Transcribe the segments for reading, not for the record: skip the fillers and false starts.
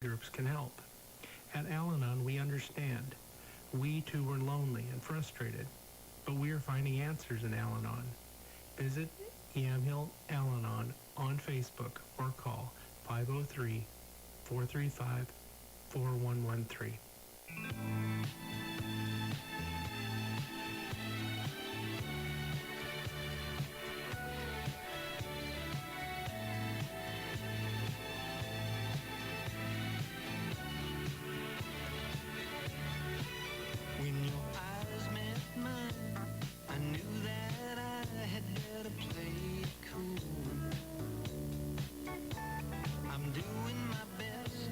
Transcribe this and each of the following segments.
groups can help. At Al-Anon, we understand. We too were lonely and frustrated, but we are finding answers in Al-Anon. Visit Yamhill Al-Anon on Facebook or call 503-435-4113. When your eyes met mine, I knew that I had better play it cool. I'm doing my best,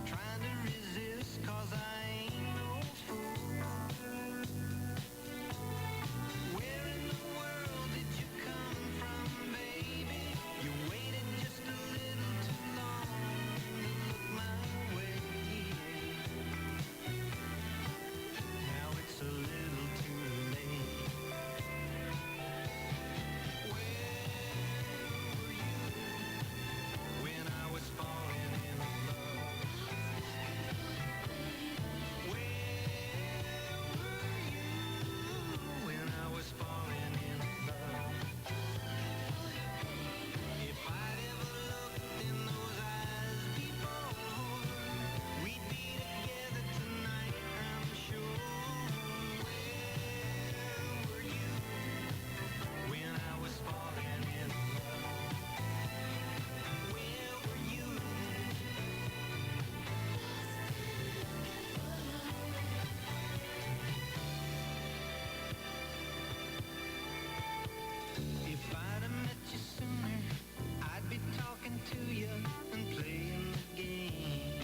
trying to resist, 'cause I ain't no fool. Where in the world did you come from, baby? You waited just a little too long to look my way. Now it's a little too late. Where were you when I was falling in love? Where were you when I was falling in love? If I'd ever looked in those eyes before, we'd be together tonight, I'm sure. Where were you when I was falling in love? Where were you? If I'd have met you sooner, I'd be talking to you and playing the game.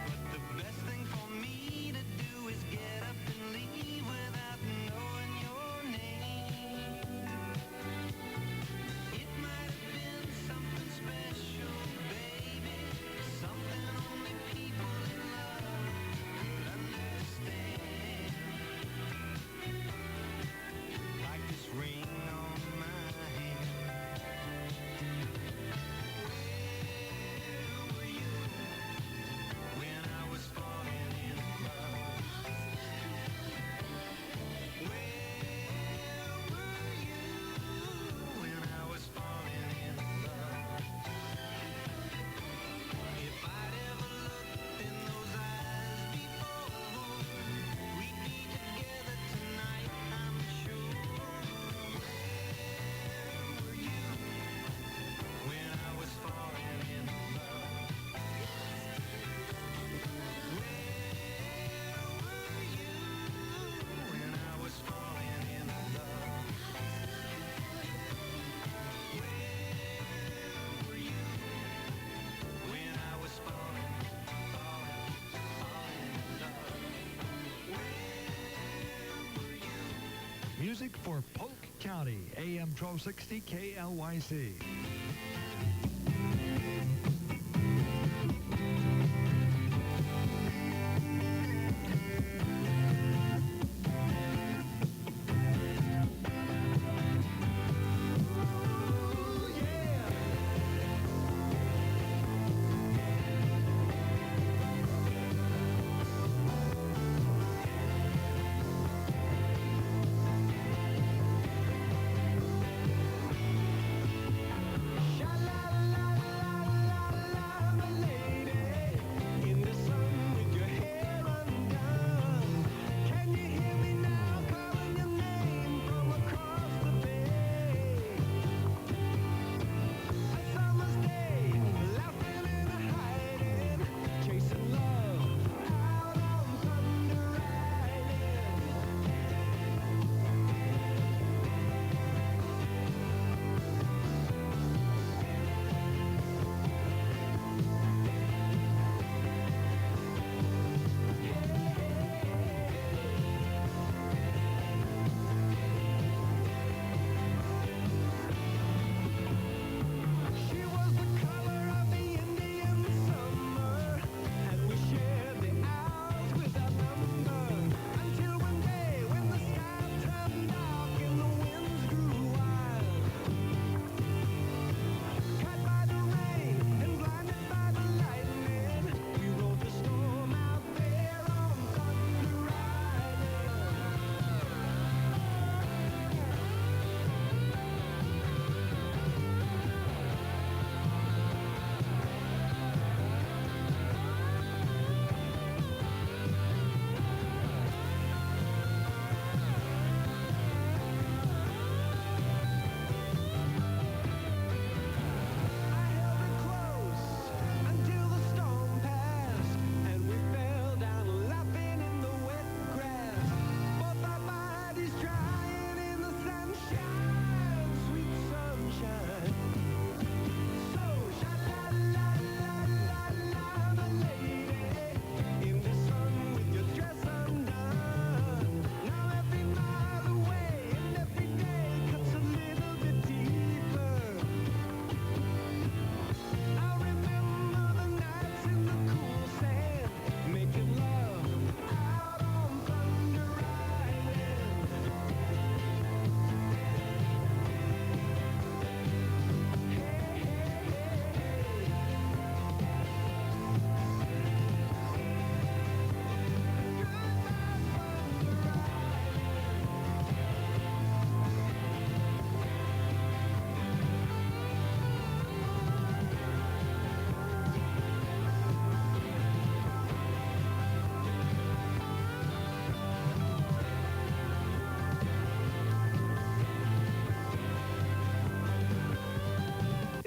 But the best thing for me to do is get up and leave without knowing your name. It might have been something special, baby, something only people in love could understand. Like this ring on my hand. Where were you when I was falling in love? Where were you when I was falling in love? If I'd ever looked in those eyes before, we'd be together tonight, I'm sure. Where were you when I was falling in love? Where were you when I was falling in love? Where were you when I was falling in love? Where were you? Music for Polk County, AM 1260 KLYC.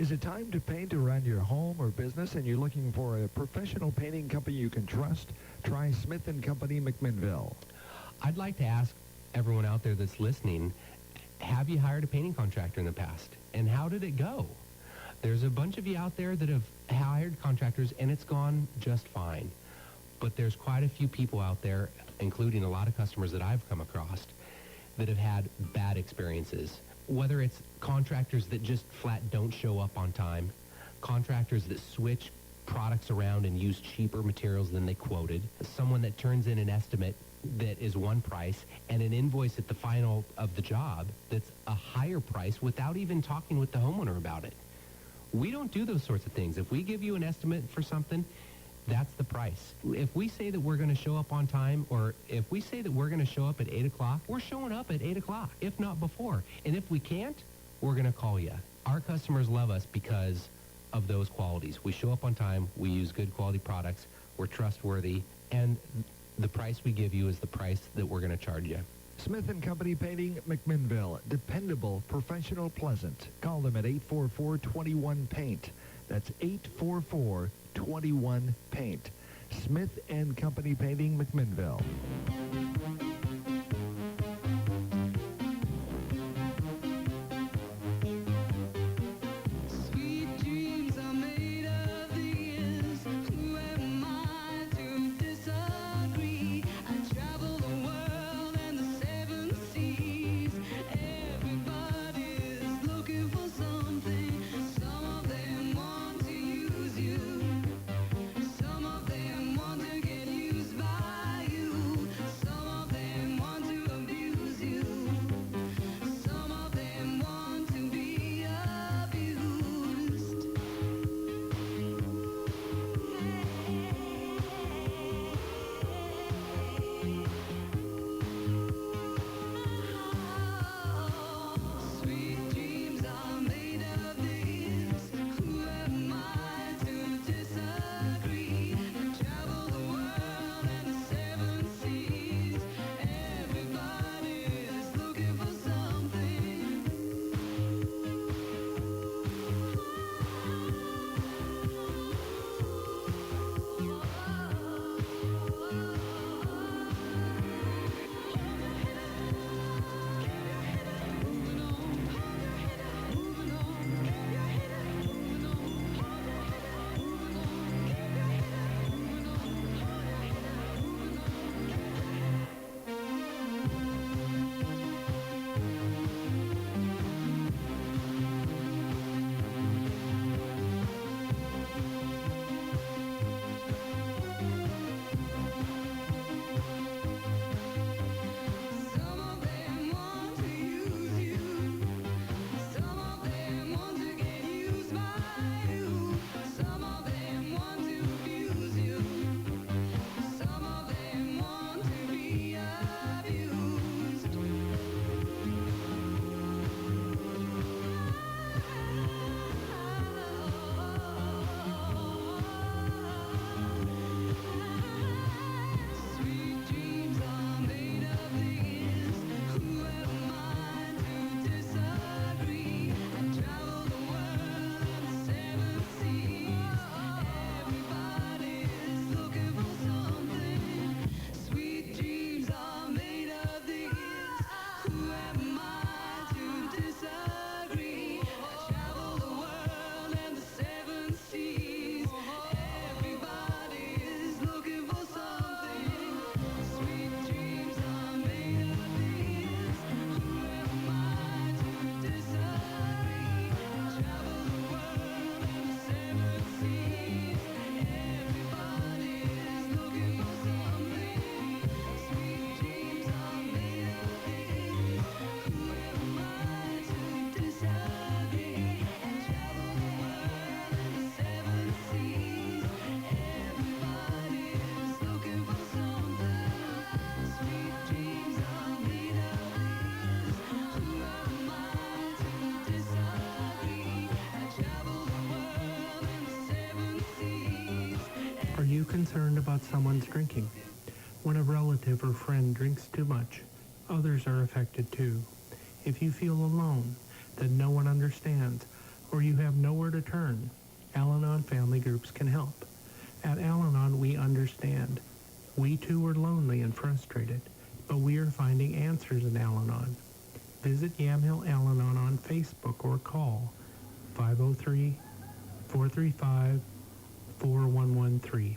Is it time to paint around your home or business and you're looking for a professional painting company you can trust? Try Smith & Company McMinnville. I'd like to ask everyone out there that's listening, have you hired a painting contractor in the past? And how did it go? There's a bunch of you out there that have hired contractors and it's gone just fine. But there's quite a few people out there, including a lot of customers that I've come across, that have had bad experiences. Whether it's contractors that just flat don't show up on time, contractors that switch products around and use cheaper materials than they quoted, someone that turns in an estimate that is one price and an invoice at the final of the job that's a higher price without even talking with the homeowner about it. We don't do those sorts of things. If we give you an estimate for something, that's the price. If we say that we're going to show up on time, or if we say that we're going to show up at 8 o'clock, we're showing up at 8 o'clock, if not before. And if we can't, we're going to call you. Our customers love us because of those qualities. We show up on time, we use good quality products, we're trustworthy, and the price we give you is the price that we're going to charge you. Smith & Company Painting, McMinnville. Dependable, professional, pleasant. Call them at 844-21-PAINT. That's 844-21-PAINT. Smith & Company Painting, McMinnville. Sweet dreams are made of these. Who am I to disagree? I travel the world and the seven seas. Everybody's looking for something. Some of them want to use you. Some of them want to get used by you. Some of them want to abuse you. Some of them want to be abused. Sweet dreams are made of these. Who am I to disagree? I travel the world and the seven seas. Everybody's looking for something. Some of them want to use you. Some of them want to get used by you. Some of them want to abuse you. Some of them want to be abused. Sweet dreams are made of these. Who am I to disagree? I travel the world and the seven seas. Everybody's looking for something. Sweet dreams are made of these. Who am I to disagree? I travel the world and the seven seas. Everybody's looking for something. Sweet dreams are made of these. Who am I to disagree? I travel the world and the seven seas. Everybody's looking for something. Sweet dreams are made of these. Who am I to disagree? I travel the world and the seven seas. Everybody's looking for something. Sweet dreams are made of these. Who am I to disagree? I travel the world and the seven seas. Are you concerned about someone's drinking? When a relative or friend drinks too much, others are affected too. If you feel alone, that no one understands, or you have nowhere to turn, Al-Anon family groups can help. At Al-Anon, we understand. We too are lonely and frustrated, but we are finding answers in Al-Anon. Visit Yamhill Al-Anon on Facebook or call 503-435-4113.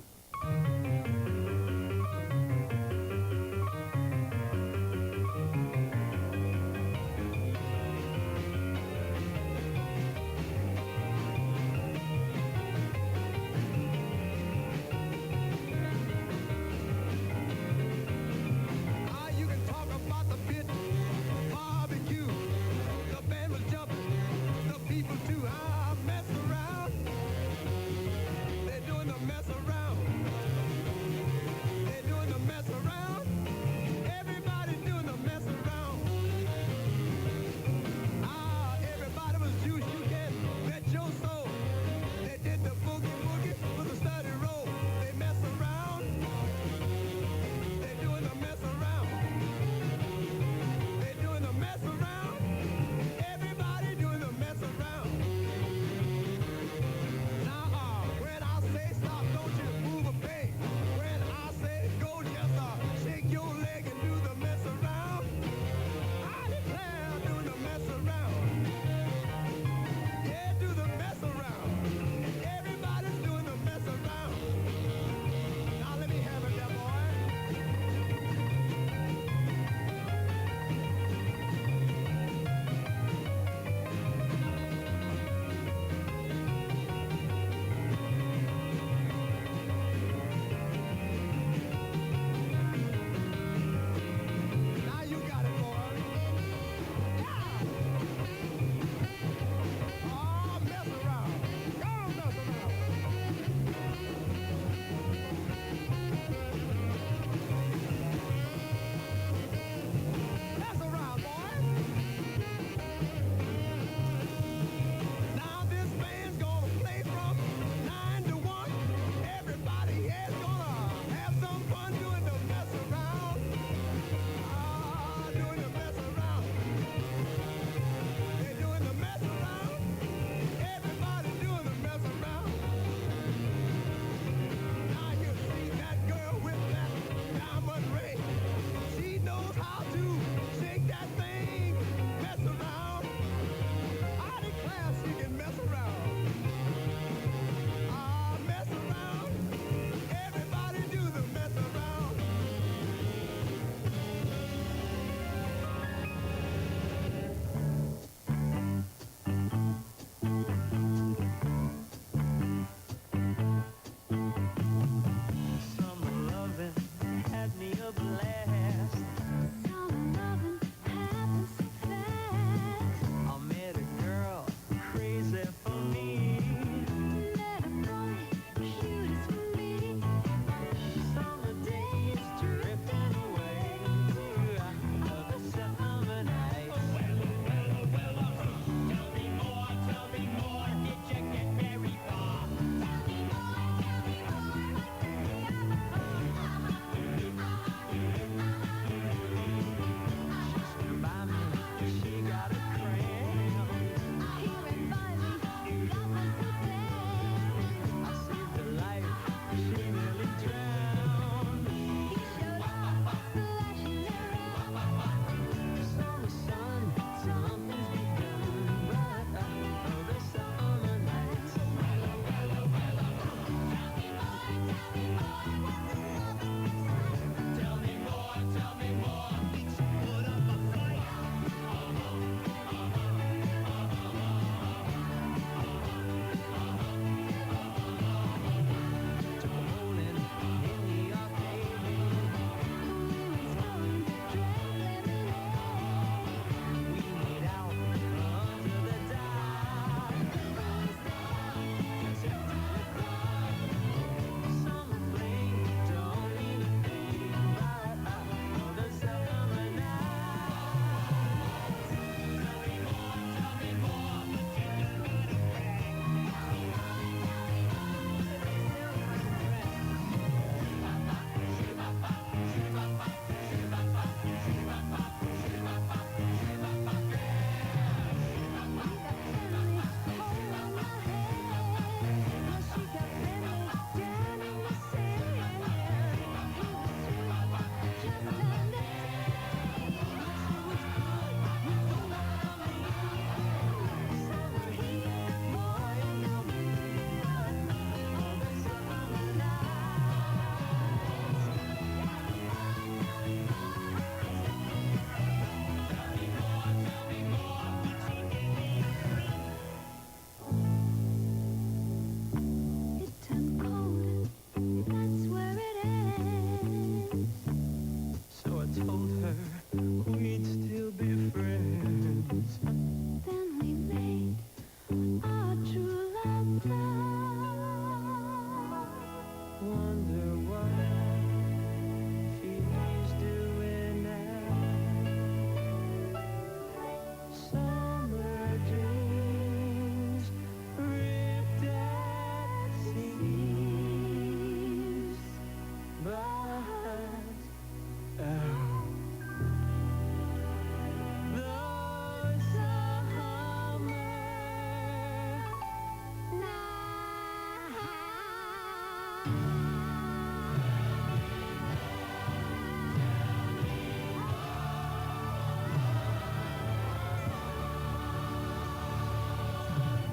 You can talk about the pit, barbecue. The band was jumping, the people too. Mess around. They're doing the mess around.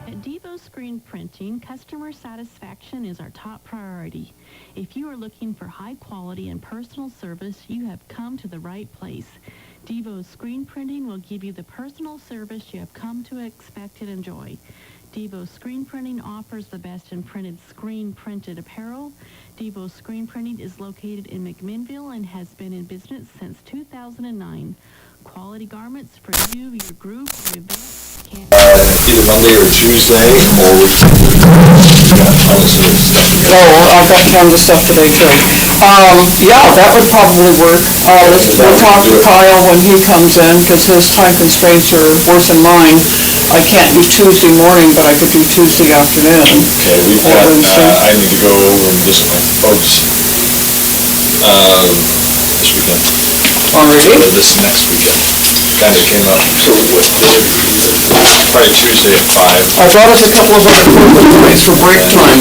At Devo Screen Printing, customer satisfaction is our top priority. If you are looking for high quality and personal service, you have come to the right place. Devo Screen Printing will give you the personal service you have come to expect and enjoy. Devo Screen Printing offers the best in printed screen printed apparel. Devo Screen Printing is located in McMinnville and has been in business since 2009. Quality garments for you, your group, your event. Can't Either Monday or Tuesday, or we can do tons of stuff together. Oh, I've got tons of stuff today too. Yeah, that would probably work. We'll talk to Kyle when he comes in, because his time constraints are worse than mine. I can't do Tuesday morning, but I could do Tuesday afternoon. Okay, we've Or got, Wednesday. I need to go over and visit my folks, this weekend, Already? or this next weekend. Kind of came up, so what day would be either? Probably Tuesday at 5. I brought us a couple of other focal points for break time.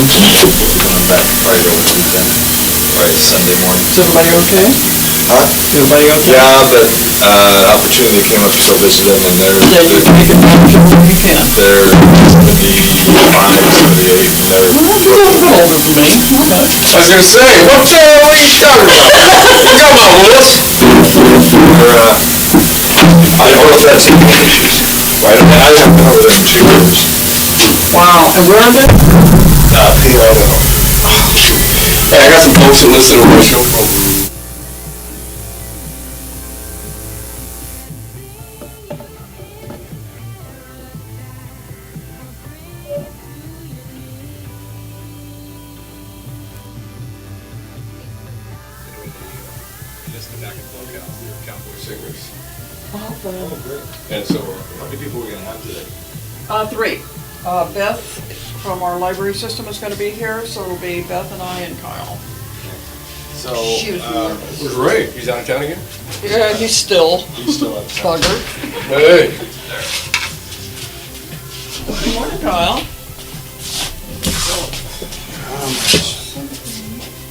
Coming back Friday over the weekend, Friday, Sunday morning. Is everybody okay? Huh? Everybody okay? Yeah, but, opportunity came up to go visit them, and they're, Yeah, you can make it back when you can. they're 75, 78, and they're. Well, you're a little bit older than me, not much. I was gonna say, what are you talking about? Come on, Willis. I don't know if that's even issues. Right, I haven't been over there in 2 years. Wow, and where are they? Palo Alto. Hey, I got some folks that listen to my show program. Just the back and plug out, we were cowboy singers. Oh, great. And so, how many people are we gonna have today? 3. Beth from our library system is gonna be here, so it'll be Beth and I and Kyle. So, She was nervous. great. He's out of town again? Yeah, he's still He's still out of town. bugger. Hey. Good morning, Kyle.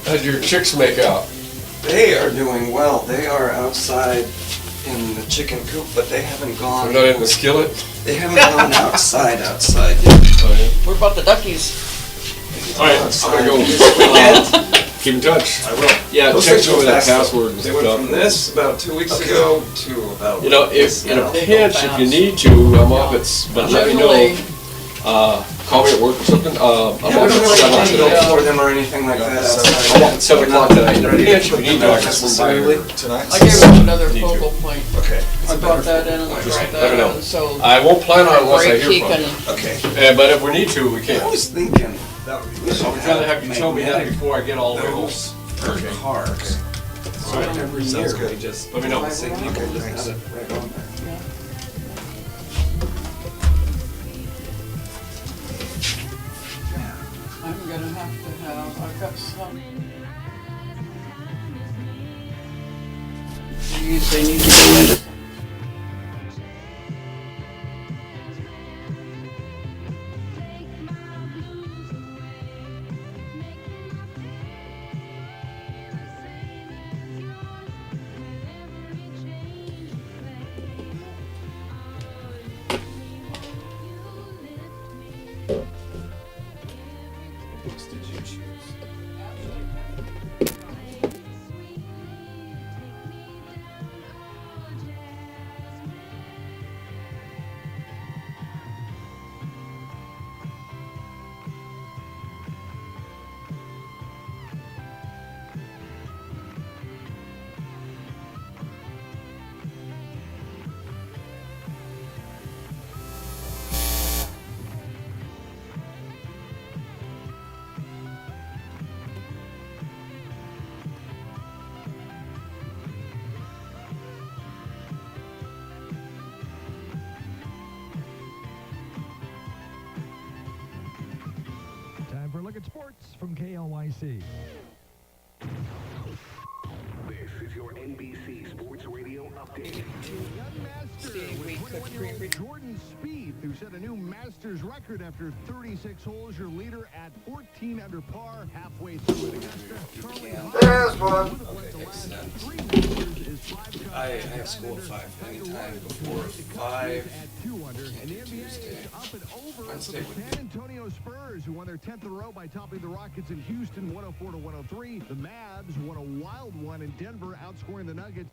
How'd your chicks make out? They are doing well. They are outside in the chicken coop, but they haven't gone. Not in the skillet? They haven't gone outside yet. What about the duckies? All right, I'm gonna go. Keep in touch. I will. Yeah, Those check things go over that fast, though. password and They went stuff. from this about 2 weeks ago to about. You know, if, in a pinch, if you need to, I'm off at, but let me Generally, know, call me at work or something, I'm off Yeah, we don't at really 7 need to go today. for them or anything like that I'm outside. off at 7 o'clock tonight. In a pinch, if you need to, I can swing by Necessarily here. tonight. I gave him another Need to. focal point. Okay. I brought that in and I brought Let me that know. in, so. I won't plan on it unless I break, hear he from can- you. Okay. But if we need to, we can. I was thinking that we I would rather have you tell me that before I get all the way home. those for cars. So Alright. every year we just. Let me know. I think people just have it right on there. I'm gonna have to have, I've got some. These, they need to go in. Books did you choose? Time for a look at sports from KLYC. This is your NBC Sports Radio Young master See, we with could 21-year-old pre- Jordan Spieth, who set a new Masters record after 36 holes. Your leader at 14 under par, halfway through at Augusta. Charlie There's one. would have led Okay, the thanks, last Sam. 3 Masters is 5 shots I back have at school 9 at under. 5. Tiger Anytime Woods before leads the 5. at 2 under. And the NBA Tuesday. is up and over Wednesday for would the be- San Antonio Spurs, who won their 10th in a row by topping the Rockets in Houston 104-103. The Mavs won a wild one in Denver, outscoring the Nuggets.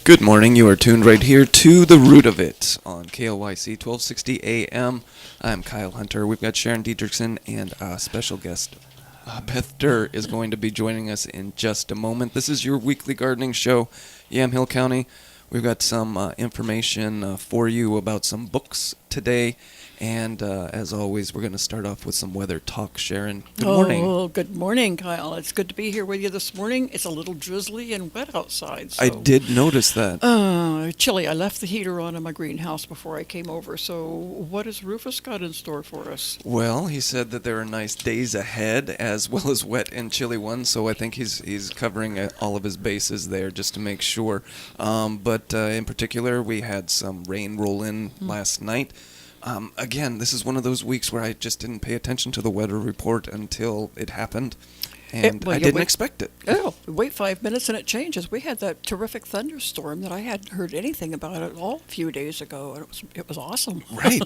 Good morning. You are tuned right here to The Root of It on KLYC 1260 AM. I'm Kyle Hunter. We've got Sharon Diedrichson and special guest Beth Durr is going to be joining us in just a moment. This is your weekly gardening show, Yamhill County. We've got some information for you about some books today. And as always, we're going to start off with some weather talk. Sharon, good morning. Oh, good morning, Kyle. It's good to be here with you this morning. It's a little drizzly and wet outside. So. I did notice that. Chilly. I left the heater on in my greenhouse before I came over. So what has Rufus got in store for us? Well, he said that there are nice days ahead as well as wet and chilly ones. So I think he's covering all of his bases there just to make sure. But in particular, we had some rain roll in last night. Again, this is one of those weeks where I just didn't pay attention to the weather report until it happened, and I didn't expect it. Oh, wait 5 minutes and it changes. We had that terrific thunderstorm that I hadn't heard anything about at all a few days ago, and it was awesome. Right.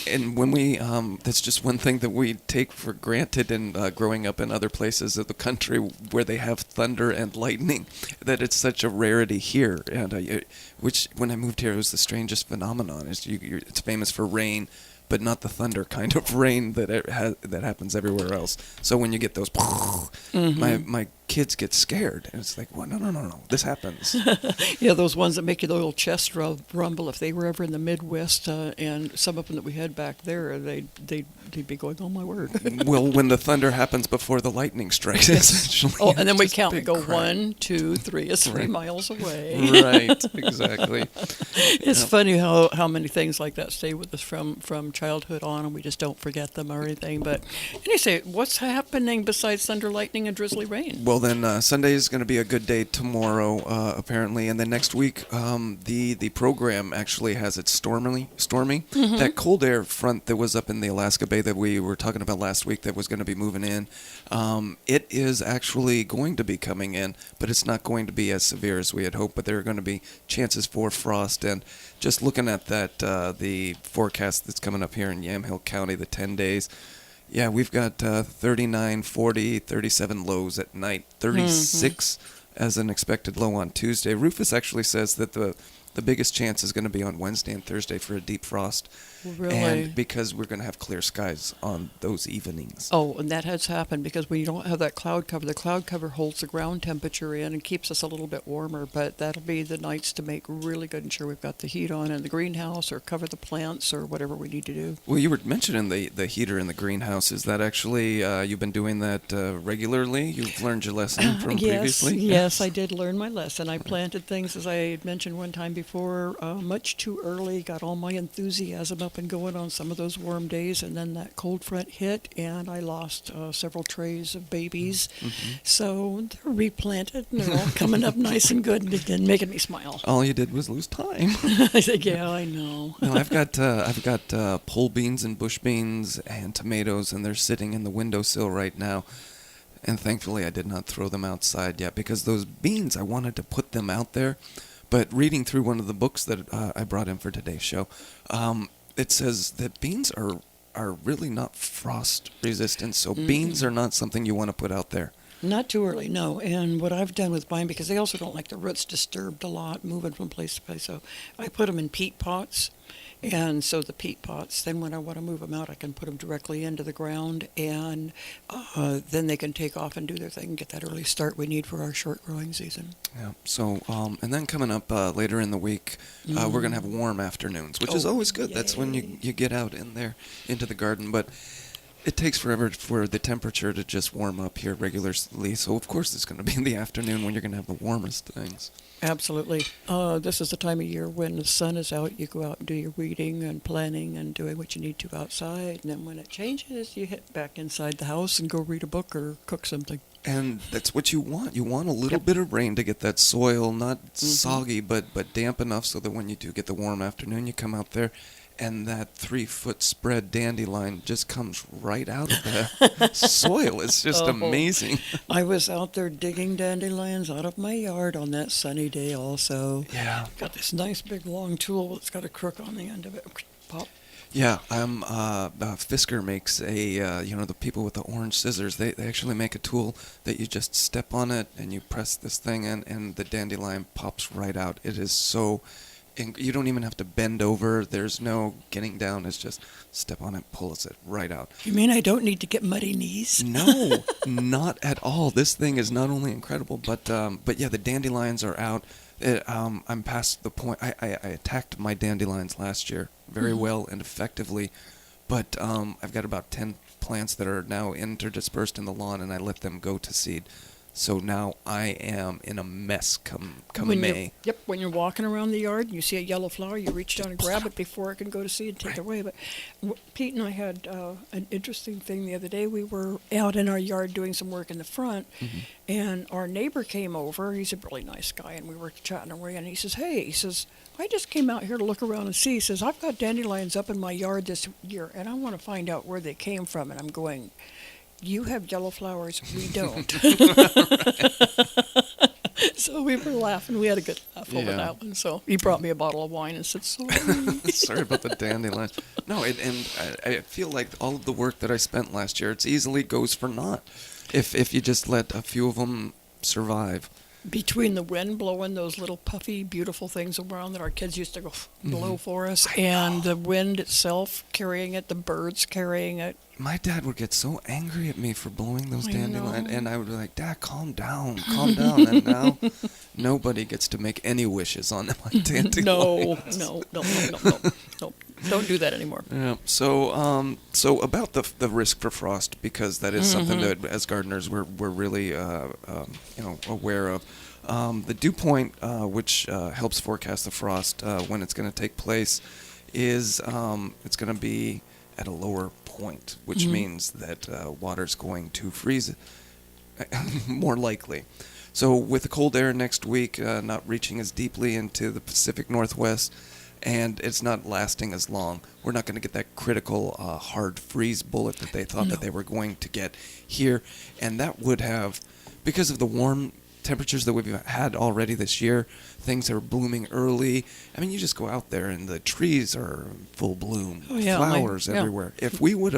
And when we, that's just one thing that we take for granted in growing up in other places of the country where they have thunder and lightning, that it's such a rarity here. And which, when I moved here, it was the strangest phenomenon. It's famous for rain, but not the thunder kind of rain that happens everywhere else. So when you get those, my kids get scared, and it's like, well, no, this happens. Yeah, those ones that make your little chest rumble. If they were ever in the Midwest, and some of them that we had back there, they'd be going, oh my word. Well, when the thunder happens before the lightning strikes, essentially. Oh, and then we count. We big go crack. 1, 2, 3. It's 3 miles away. Right, exactly. It's funny how many things like that stay with us from childhood on, and we just don't forget them or anything. But anyway, what's happening besides thunder, lightning, and drizzly rain? Well, then Sunday is going to be a good day tomorrow, apparently, and then next week the program actually has it stormy. That cold air front that was up in the Alaska Bay that we were talking about last week that was going to be moving in, it is actually going to be coming in, but it's not going to be as severe as we had hoped. But there are going to be chances for frost, and just looking at that, the forecast that's coming up here in Yamhill County, the 10 days. Yeah, we've got 39, 40, 37 lows at night, 36 as an expected low on Tuesday. Rufus actually says that the biggest chance is going to be on Wednesday and Thursday for a deep frost. Really? And because we're going to have clear skies on those evenings. Oh, and that has happened because when you don't have that cloud cover, the cloud cover holds the ground temperature in and keeps us a little bit warmer. But that'll be the nights to make really good and sure we've got the heat on in the greenhouse or cover the plants or whatever we need to do. Well, you were mentioning the heater in the greenhouse. Is that actually, you've been doing that regularly? You've learned your lesson from previously? Yes, I did learn my lesson. I planted things, as I had mentioned one time before, much too early, got all my enthusiasm up and going on some of those warm days, and then that cold front hit, and I lost several trays of babies. So they're replanted, and they're all coming up nice and good, and making me smile. All you did was lose time. I said, yeah, I know. No, I've got pole beans and bush beans and tomatoes, and they're sitting in the windowsill right now. And thankfully, I did not throw them outside yet, because those beans, I wanted to put them out there. But reading through one of the books that I brought in for today's show, it says that beans are really not frost resistant, so beans are not something you want to put out there. Not too early, no. And what I've done with mine, because they also don't like the roots disturbed a lot, moving from place to place, so I put them in peat pots. And so the peat pots, then when I want to move them out, I can put them directly into the ground, and then they can take off and do their thing and get that early start we need for our short growing season. Yeah. So, and then coming up later in the week, we're going to have warm afternoons, which is always good. That's when you get out in there into the garden. But it takes forever for the temperature to just warm up here regularly. So, of course, it's going to be in the afternoon when you're going to have the warmest things. Absolutely. This is the time of year when the sun is out, you go out and do your weeding and planting and doing what you need to outside. And then when it changes, you hit back inside the house and go read a book or cook something. And that's what you want. You want a little bit of rain to get that soil not soggy, but damp enough so that when you do get the warm afternoon, you come out there and that 3-foot spread dandelion just comes right out of the soil. It's just amazing. I was out there digging dandelions out of my yard on that sunny day also. Yeah. Got this nice big long tool that's got a crook on the end of it. Pop. Yeah, Fisker makes the people with the orange scissors, they actually make a tool that you just step on it and you press this thing in and the dandelion pops right out. It is so, you don't even have to bend over. There's no getting down. It's just step on it, pulls it right out. You mean I don't need to get muddy knees? No, not at all. This thing is not only incredible, but yeah, the dandelions are out. I'm past the point. I attacked my dandelions last year very well and effectively, but I've got about 10 plants that are now interdispersed in the lawn, and I let them go to seed. So now I am in a mess come May. Yep, when you're walking around the yard and you see a yellow flower, you reach down and grab it before it can go to seed and take it away. But Pete and I had an interesting thing the other day. We were out in our yard doing some work in the front, and our neighbor came over. He's a really nice guy, and we were chatting away, and he says, "Hey," he says, "I just came out here to look around and see." He says, "I've got dandelions up in my yard this year, and I want to find out where they came from." And I'm going, "You have yellow flowers, we don't." So we were laughing. We had a good laugh over that one. So he brought me a bottle of wine and said, "Sorry." Sorry about the dandelions. No, and I feel like all of the work that I spent last year, it easily goes for naught if you just let a few of them survive. Between the wind blowing those little puffy, beautiful things around that our kids used to go blow for us, and the wind itself carrying it, the birds carrying it. My dad would get so angry at me for blowing those dandelions, and I would be like, "Dad, calm down, calm down." And now nobody gets to make any wishes on my dandelions. No. Don't do that anymore. Yeah. So about the risk for frost, because that is something that as gardeners we're really aware of. The dew point, which helps forecast the frost when it's going to take place, is it's going to be at a lower point, which means that water's going to freeze more likely. So with the cold air next week not reaching as deeply into the Pacific Northwest, and it's not lasting as long, we're not going to get that critical hard freeze bullet that they thought that they were going to get here. And that would have, because of the warm temperatures that we've had already this year, things are blooming early. I mean, you just go out there and the trees are full bloom, flowers everywhere. If we were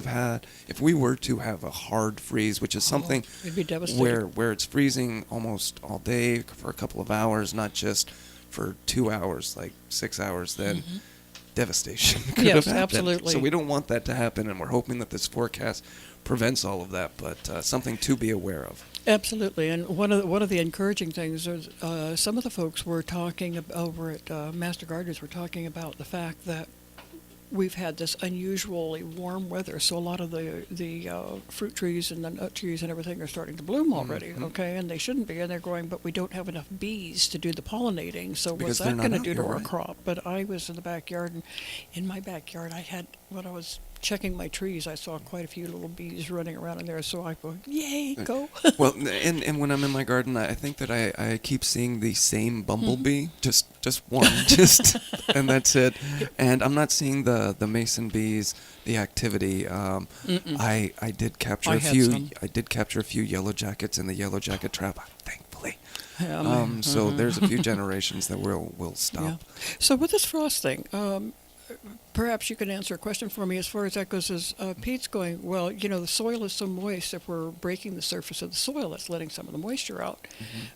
to have a hard freeze, which is something it'd be devastating. where it's freezing almost all day for a couple of hours, not just for 2 hours, like 6 hours, then devastation could have happened. Absolutely. So we don't want that to happen, and we're hoping that this forecast prevents all of that, but something to be aware of. Absolutely, and one of the encouraging things is some of the folks were talking over at Master Gardeners were talking about the fact that we've had this unusually warm weather, so a lot of the fruit trees and the nut trees and everything are starting to bloom already. Okay, and they shouldn't be, and they're going, but we don't have enough bees to do the pollinating. So Because what's that they're not going to out do to here, our right? crop? But I was in the backyard, and in my backyard, I had when I was checking my trees, I saw quite a few little bees running around in there. So I go, "Yay, go!" Well, and when I'm in my garden, I think that I keep seeing the same bumblebee, just one, and that's it. And I'm not seeing the mason bees, the activity. I did capture I a had few. some. I did capture a few yellow jackets in the yellow jacket trap, thankfully. Yeah, So there's a few generations that will stop. Yeah. So with this frost thing, perhaps you can answer a question for me as far as that goes. Is Pete's going, well, the soil is so moist, if we're breaking the surface of the soil, that's letting some of the moisture out.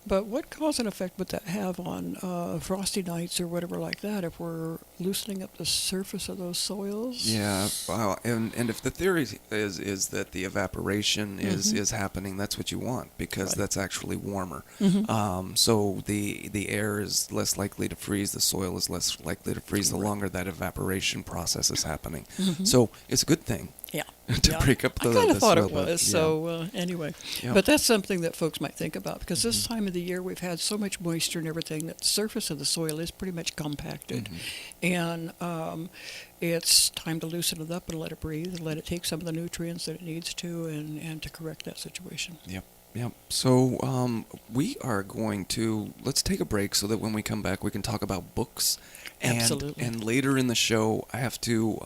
But what cause and effect would that have on frosty nights or whatever like that if we're loosening up the surface of those soils? Yeah, wow. And if the theory is that the evaporation is happening, that's what you want, because that's actually warmer. So the air is less likely to freeze, the soil is less likely to freeze the longer that evaporation process is happening. So it's a good thing. Yeah. To break up the I kind of thought soil, it was. So anyway, Yeah. but that's something that folks might think about, because this time of the year we've had so much moisture and everything that the surface of the soil is pretty much compacted, and it's time to loosen it up and let it breathe and let it take some of the nutrients that it needs to, and to correct that situation. Yep. So we are going to, let's take a break so that when we come back we can talk about books. Absolutely. And later in the show I have to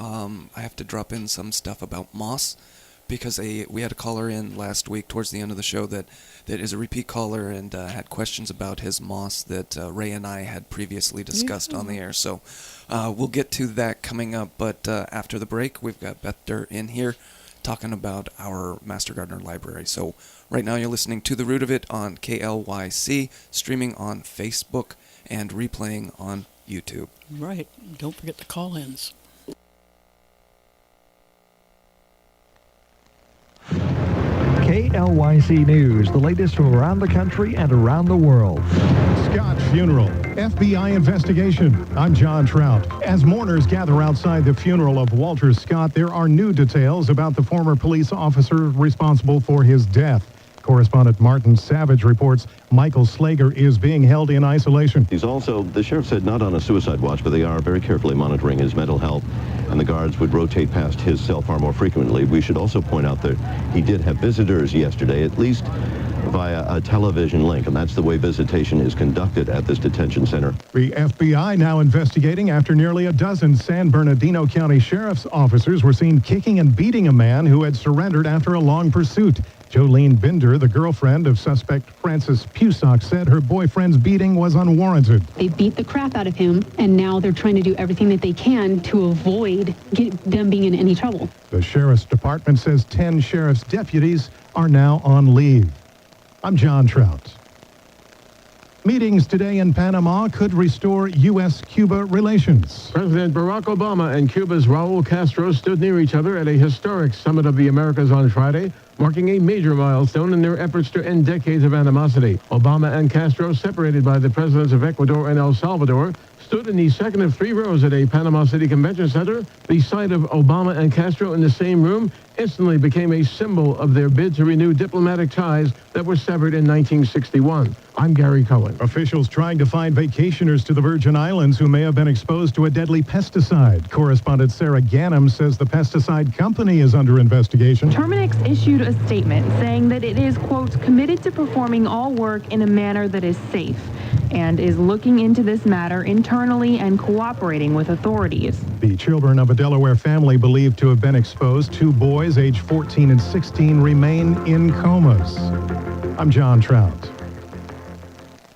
drop in some stuff about moss, because we had a caller in last week towards the end of the show that is a repeat caller and had questions about his moss that Ray and I had previously discussed on the air. So we'll get to that coming up, but after the break, we've got Beth Durr in here talking about our Master Gardener library. So right now you're listening to The Root of It on KLYC, streaming on Facebook and replaying on YouTube. Right. Don't forget the call-ins. KLYC News, the latest from around the country and around the world. Scott funeral, FBI investigation. I'm John Trout. As mourners gather outside the funeral of Walter Scott, there are new details about the former police officer responsible for his death. Correspondent Martin Savage reports Michael Slager is being held in isolation. He's also, the sheriff said, not on a suicide watch, but they are very carefully monitoring his mental health, and the guards would rotate past his cell far more frequently. We should also point out that he did have visitors yesterday, at least via a television link, and that's the way visitation is conducted at this detention center. The FBI now investigating after nearly a dozen San Bernardino County Sheriff's officers were seen kicking and beating a man who had surrendered after a long pursuit. Jolene Binder, the girlfriend of suspect Francis Pusock, said her boyfriend's beating was unwarranted. They beat the crap out of him, and now they're trying to do everything that they can to avoid them being in any trouble. The Sheriff's Department says 10 sheriff's deputies are now on leave. I'm John Trout. Meetings today in Panama could restore U.S.-Cuba relations. President Barack Obama and Cuba's Raul Castro stood near each other at a historic summit of the Americas on Friday, marking a major milestone in their efforts to end decades of animosity. Obama and Castro, separated by the presidents of Ecuador and El Salvador, stood in the second of three rows at a Panama City Convention Center. The sight of Obama and Castro in the same room instantly became a symbol of their bid to renew diplomatic ties that were severed in 1961. I'm Gary Cohen. Officials trying to find vacationers to the Virgin Islands who may have been exposed to a deadly pesticide. Correspondent Sarah Gannam says the pesticide company is under investigation. Terminix issued a statement saying that it is, quote, committed to performing all work in a manner that is safe and is looking into this matter internally and cooperating with authorities. The children of a Delaware family believed to have been exposed, 2 boys aged 14 and 16, remain in comas. I'm John Trout.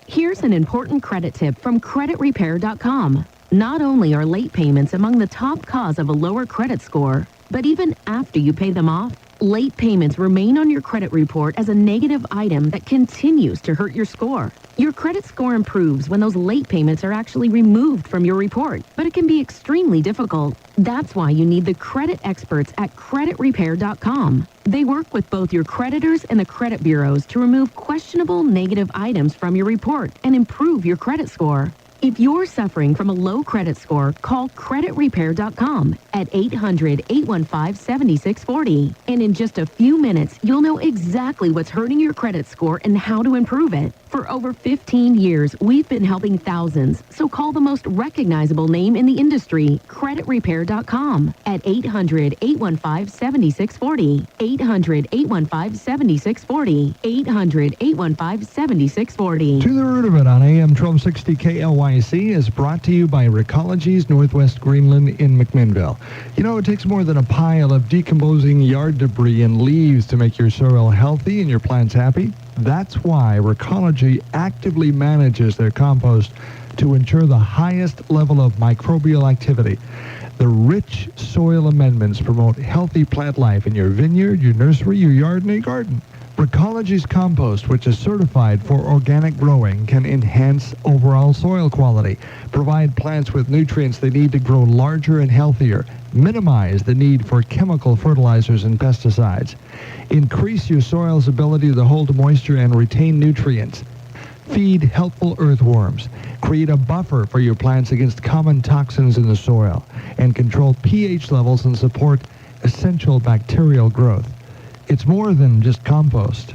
Here's an important credit tip from creditrepair.com. Not only are late payments among the top cause of a lower credit score, but even after you pay them off, late payments remain on your credit report as a negative item that continues to hurt your score. Your credit score improves when those late payments are actually removed from your report, but it can be extremely difficult. That's why you need the credit experts at creditrepair.com. They work with both your creditors and the credit bureaus to remove questionable negative items from your report and improve your credit score. If you're suffering from a low credit score, call creditrepair.com at 800-815-7640. And in just a few minutes, you'll know exactly what's hurting your credit score and how to improve it. For over 15 years, we've been helping thousands. So call the most recognizable name in the industry, creditrepair.com at 800-815-7640. 800-815-7640. 800-815-7640. To the Root of It on AM 1260 KLYC is brought to you by Recology's Northwest Greenland in McMinnville. You know, it takes more than a pile of decomposing yard debris and leaves to make your soil healthy and your plants happy. That's why Recology actively manages their compost to ensure the highest level of microbial activity. The rich soil amendments promote healthy plant life in your vineyard, your nursery, your yard, and your garden. Recology's compost, which is certified for organic growing, can enhance overall soil quality, provide plants with nutrients they need to grow larger and healthier, minimize the need for chemical fertilizers and pesticides, increase your soil's ability to hold moisture and retain nutrients, feed helpful earthworms, create a buffer for your plants against common toxins in the soil, and control pH levels and support essential bacterial growth. It's more than just compost.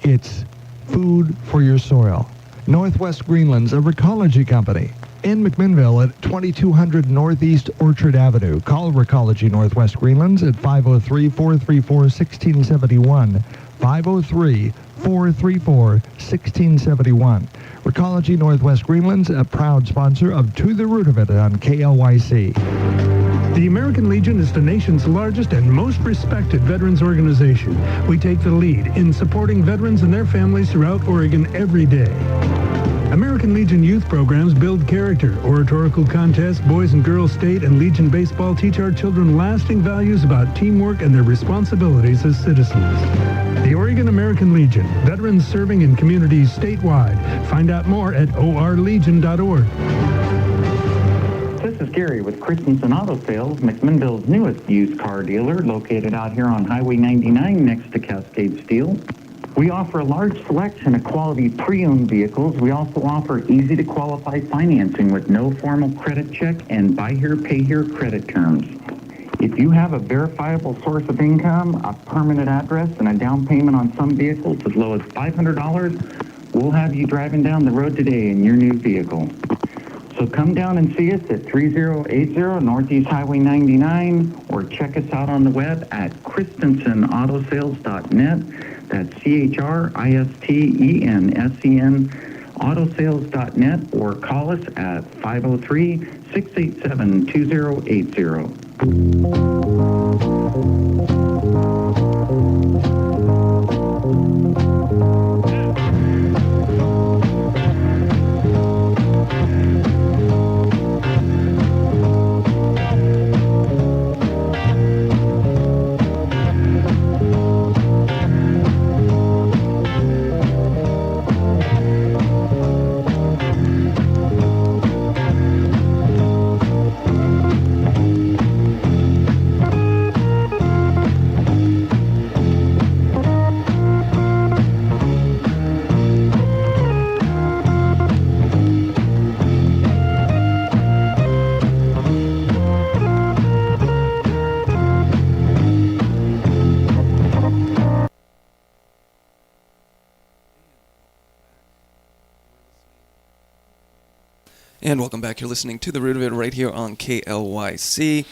It's food for your soil. Northwest Greenland's a Recology company. In McMinnville at 2200 Northeast Orchard Avenue. Call Recology Northwest Greenland's at 503-434-1671. 503-434-1671. Recology Northwest Greenland's a proud sponsor of To the Root of It on KLYC. The American Legion is the nation's largest and most respected veterans organization. We take the lead in supporting veterans and their families throughout Oregon every day. American Legion youth programs build character. Oratorical contests, Boys and Girls State, and Legion Baseball teach our children lasting values about teamwork and their responsibilities as citizens. The Oregon American Legion, veterans serving in communities statewide. Find out more at orlegion.org. This is Gary with Christensen Auto Sales, McMinnville's newest used car dealer, located out here on Highway 99 next to Cascade Steel. We offer a large selection of quality pre-owned vehicles. We also offer easy-to-qualify financing with no formal credit check and buy here, pay here credit terms. If you have a verifiable source of income, a permanent address, and a down payment on some vehicles as low as $500, we'll have you driving down the road today in your new vehicle. So come down and see us at 3080 Northeast Highway 99 or check us out on the web at christensenautosales.net. That's CHRISTENSEN autosales.net or call us at 503-687-2080. And welcome back. You're listening to The Root of It right here on KLYC.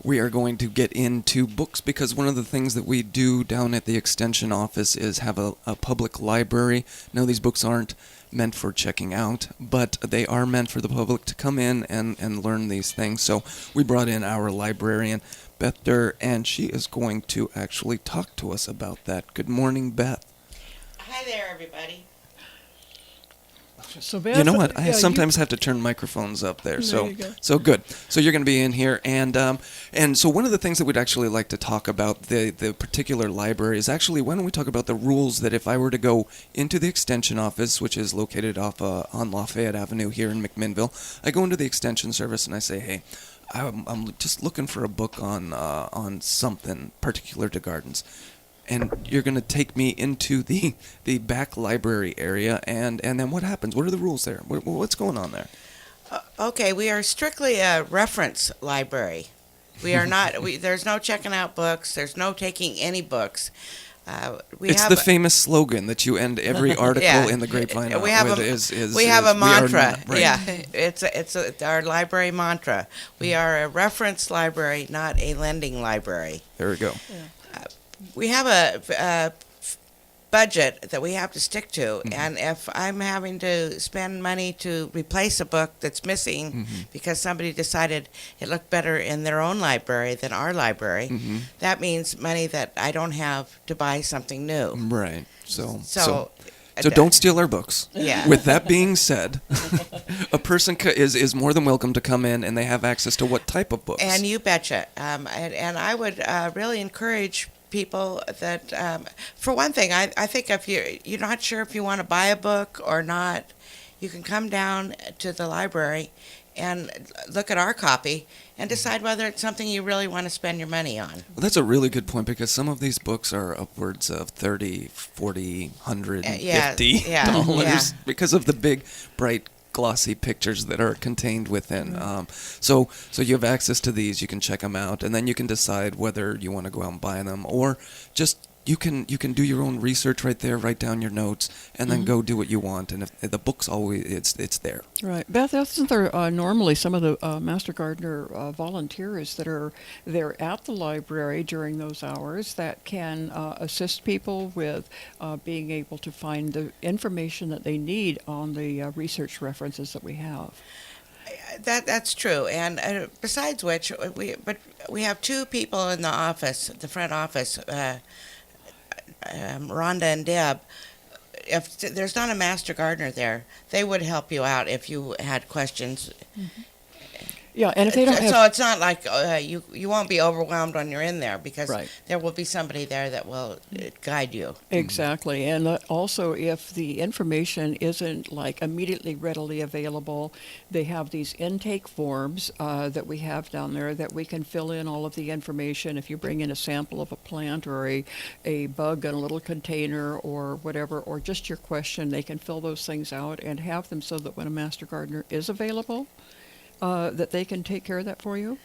We are going to get into books because one of the things that we do down at the Extension office is have a public library. Now, these books aren't meant for checking out, but they are meant for the public to come in and learn these things. So we brought in our librarian, Beth Durr, and she is going to actually talk to us about that. Good morning, Beth. Hi there, everybody. So Beth, you know what? I sometimes have to turn microphones up there. So you go. So good. So you're going to be in here, and so one of the things that we'd actually like to talk about the particular library is actually, why don't we talk about the rules that if I were to go into the Extension office, which is located off on Lafayette Avenue here in McMinnville, I go into the Extension service and I say, hey, I'm just looking for a book on something particular to gardens. And you're going to take me into the back library area, and then what happens? What are the rules there? What's going on there? Okay, we are strictly a reference library. We are not. There's no checking out books. There's no taking any books. It's the famous slogan that you end every article in the Grapevine we have with. We have a mantra. Right. Yeah, it's our library mantra. We are a reference library, not a lending library. There we go. Yeah. We have a budget that we have to stick to, and if I'm having to spend money to replace a book that's missing because somebody decided it looked better in their own library than our library, that means money that I don't have to buy something new. Right. So So don't steal our books. Yeah. With that being said, a person is more than welcome to come in, and they have access to what type of books. And you betcha. And I would really encourage people that, for one thing, I think if you're not sure if you want to buy a book or not, you can come down to the library and look at our copy and decide whether it's something you really want to spend your money on. Well, that's a really good point, because some of these books are upwards of $30, $40, $150 dollars because of the big, bright, glossy pictures that are contained within. So you have access to these. You can check them out, and then you can decide whether you want to go out and buy them or just you can do your own research right there, write down your notes, and then go do what you want. And if the book's always it's there. Right. Beth, isn't there normally some of the Master Gardener volunteers that are there at the library during those hours that can assist people with being able to find the information that they need on the research references that we have? That's true, and besides which, we have two people in the office, the front office, Rhonda and Deb. If there's not a master gardener there, they would help you out if you had questions. Yeah, and if they don't have... So it's not like you won't be overwhelmed when you're in there, because Right. there will be somebody there that will guide you. Exactly. And also, if the information isn't like immediately readily available, they have these intake forms that we have down there that we can fill in all of the information. If you bring in a sample of a plant or a bug in a little container or whatever, or just your question, they can fill those things out and have them so that when a master gardener is available, that they can take care of that for you?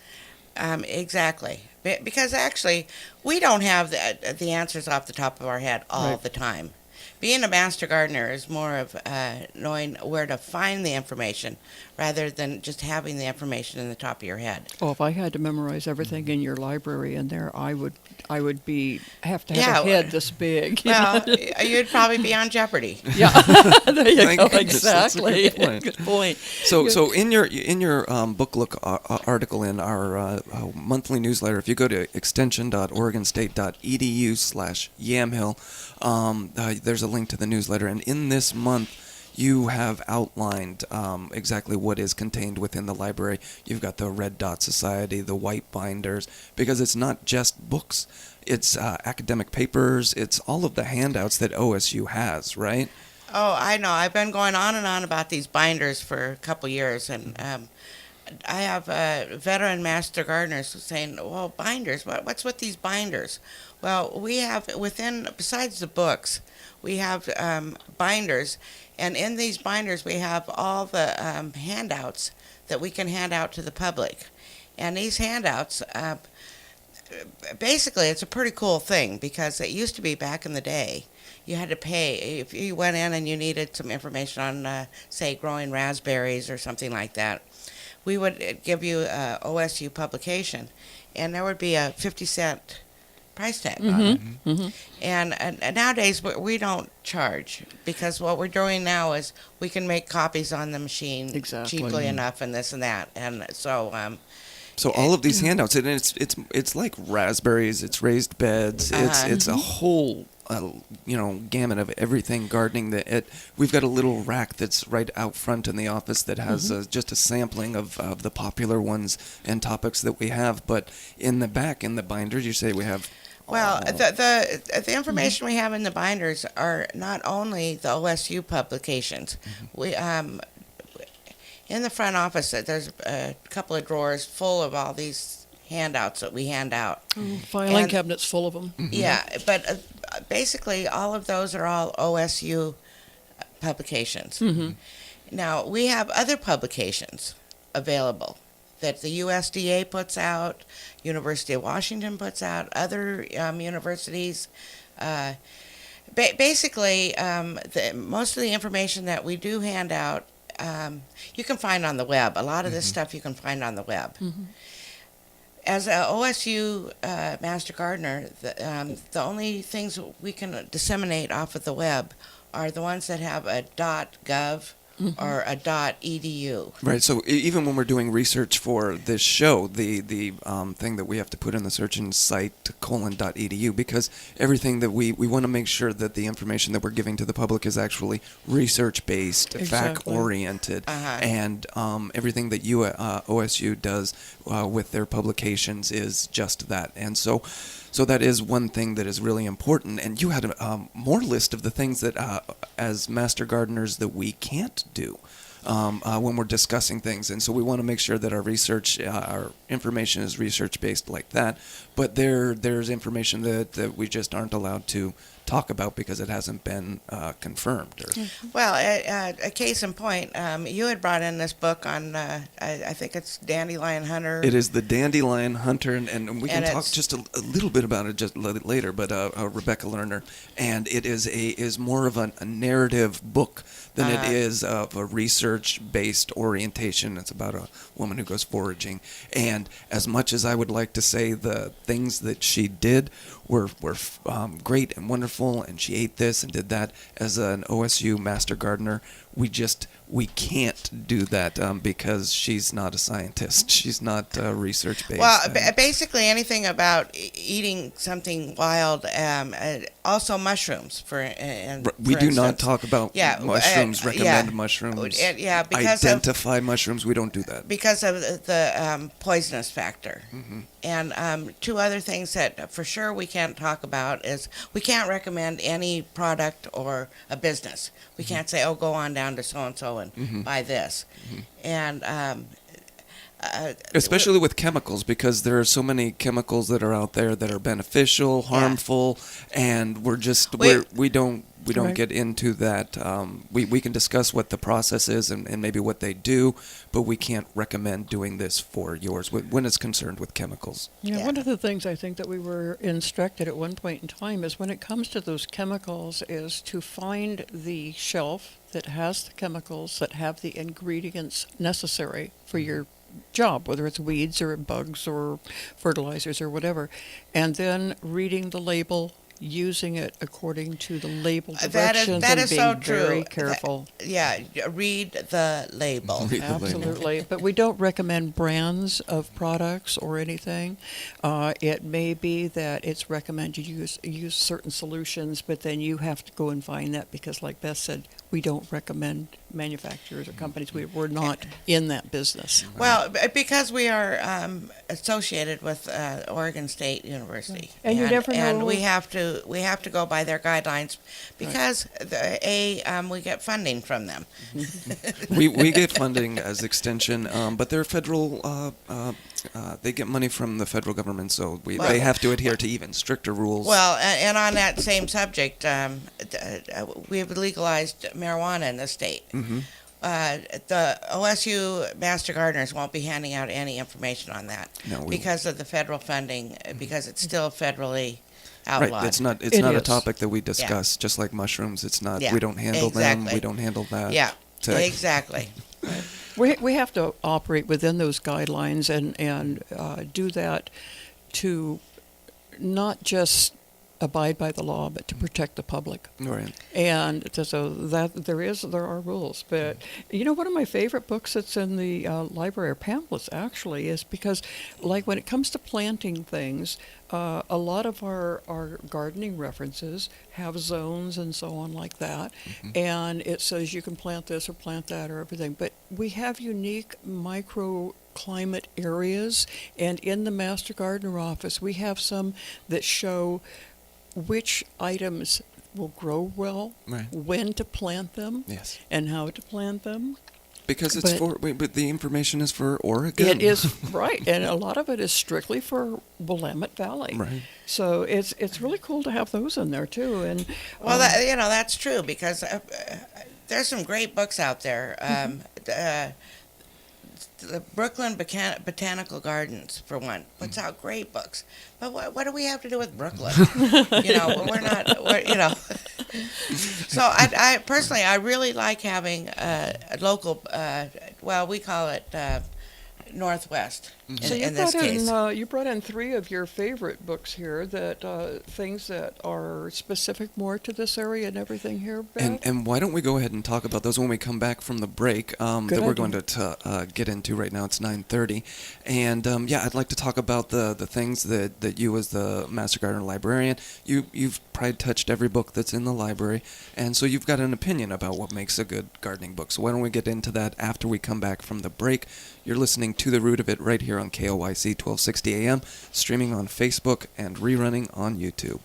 Exactly. Because actually, we don't have the answers off the top of our head all the time. Being a master gardener is more of knowing where to find the information rather than just having the information in the top of your head. Oh, if I had to memorize everything in your library in there, I would have to have a head this big. Well, you'd probably be on Jeopardy. Yeah, there you Thank go. goodness. Exactly. That's a good point. Good point. So in your book look article in our monthly newsletter, if you go to extension.oregonstate.edu/Yamhill, there's a link to the newsletter, and in this month you have outlined exactly what is contained within the library. You've got the Red Dot Society, the white binders, because it's not just books. It's academic papers. It's all of the handouts that OSU has, right? Oh, I know. I've been going on and on about these binders for a couple years, and I have veteran master gardeners saying, well, binders, what's with these binders? Well, we have besides the books, we have binders, and in these binders we have all the handouts that we can hand out to the public. And these handouts, basically, it's a pretty cool thing, because it used to be back in the day, you had to pay if you went in and you needed some information on, say, growing raspberries or something like that. We would give you a OSU publication, and there would be a 50-cent price tag on it. And nowadays we don't charge, because what we're doing now is we can make copies on the machine cheaply enough, and this and that, and so. So all of these handouts, and it's like raspberries, it's raised beds, it's a whole gamut of everything gardening. We've got a little rack that's right out front in the office that has just a sampling of the popular ones and topics that we have. But in the back, in the binders, you say we have. Well, the information we have in the binders are not only the OSU publications. We in the front office, there's a couple of drawers full of all these handouts that we hand out. Filing cabinets full of them. Yeah, but basically all of those are all OSU publications. Now, we have other publications available that the USDA puts out, University of Washington puts out, other universities. Basically, most of the information that we do hand out, you can find on the web. A lot of this stuff you can find on the web. As a OSU Master Gardener, the only things we can disseminate off of the web are the ones that have a .gov or a .edu. Right. So even when we're doing research for this show, the thing that we have to put in the search engine site :.edu, because everything that we want to make sure that the information that we're giving to the public is actually research based, fact oriented, and everything that OSU does with their publications is just that. And so that is one thing that is really important. And you had a more list of the things that, as master gardeners, that we can't do when we're discussing things. And so we want to make sure that our research, our information is research-based like that. But there's information that we just aren't allowed to talk about because it hasn't been confirmed. Or, Well, a case in point, you had brought in this book on, I think it's Dandelion Hunter. It is the Dandelion Hunter, and we can And talk it's- just a little bit about it just later. But Rebecca Lerner, and it is more of a narrative book than it is of a research-based orientation. It's about a woman who goes foraging, and as much as I would like to say the things that she did were great and wonderful, and she ate this and did that as an OSU master gardener, we can't do that because she's not a scientist. She's not research-based. Well, basically anything about eating something wild, also mushrooms, we for do not instance. talk about mushrooms, recommend mushrooms, Yeah, because identify mushrooms. We don't do that. because of the poisonous factor. Mm-hmm. And two other things that for sure we can't talk about is we can't recommend any product or a business. We can't say, oh, go on down to so-and-so and buy this. And especially with chemicals, because there are so many chemicals that are out there that are beneficial, harmful, and we don't Right. get into that. We can discuss what the process is and maybe what they do, but we can't recommend doing this for yours when it's concerned with chemicals. Yeah, one of the things I think that we were instructed at one point in time is when it comes to those chemicals is to find the shelf that has the chemicals that have the ingredients necessary for your job, whether it's weeds or bugs or fertilizers or whatever, and then reading the label, using it according to the label directions, that and is being so true. very careful. Read the label. Absolutely. But we don't recommend brands of products or anything. It may be that it's recommended you use certain solutions, but then you have to go and find that because, like Beth said, we don't recommend manufacturers or companies. We're not in that business. Well, because we are associated with Oregon State University, And you never and know- we have to go by their guidelines because we get funding from them. we get funding as extension, but they're federal. They get money from the federal government, so they have to adhere to even stricter rules. Well, and on that same subject, we have legalized marijuana in the state. Mm-hmm. The OSU Master Gardeners won't be handing out any information on that because of the federal funding, because it's still federally outlawed. Right, it's not a topic that we discuss. Just like mushrooms, it's not. Yeah, We don't handle them. exactly. We don't handle that. Yeah, exactly. We have to operate within those guidelines and do that to not just abide by the law, but to protect the public. Right. And so that there are rules. But one of my favorite books that's in the library, or pamphlets actually, is because, like, when it comes to planting things, a lot of our gardening references have zones and so on like that, and it says you can plant this or plant that or everything. But we have unique microclimate areas, and in the Master Gardener office, we have some that show which items will grow well, when to plant them, and how to plant them. Because but the information is for Oregon. It is, right, and a lot of it is strictly for Willamette Valley. Right. So it's really cool to have those in there too. And Well, that's true because there's some great books out there. The Brooklyn Botanical Gardens, for one, puts out great books. But what do we have to do with Brooklyn? We're not. So I personally, I really like having a local. We call it Northwest. So In this case. you brought in 3 of your favorite books here, that things that are specific more to this area and everything here, Beth? And why don't we go ahead and talk about those when we come back from the break that we're idea. going to get into right now. It's 9:30. And I'd like to talk about the things that you as the Master Gardener librarian, you've probably touched every book that's in the library, and so you've got an opinion about what makes a good gardening book. So why don't we get into that after we come back from the break. You're listening to The Root of It right here on KLYC 1260 AM, streaming on Facebook and rerunning on YouTube.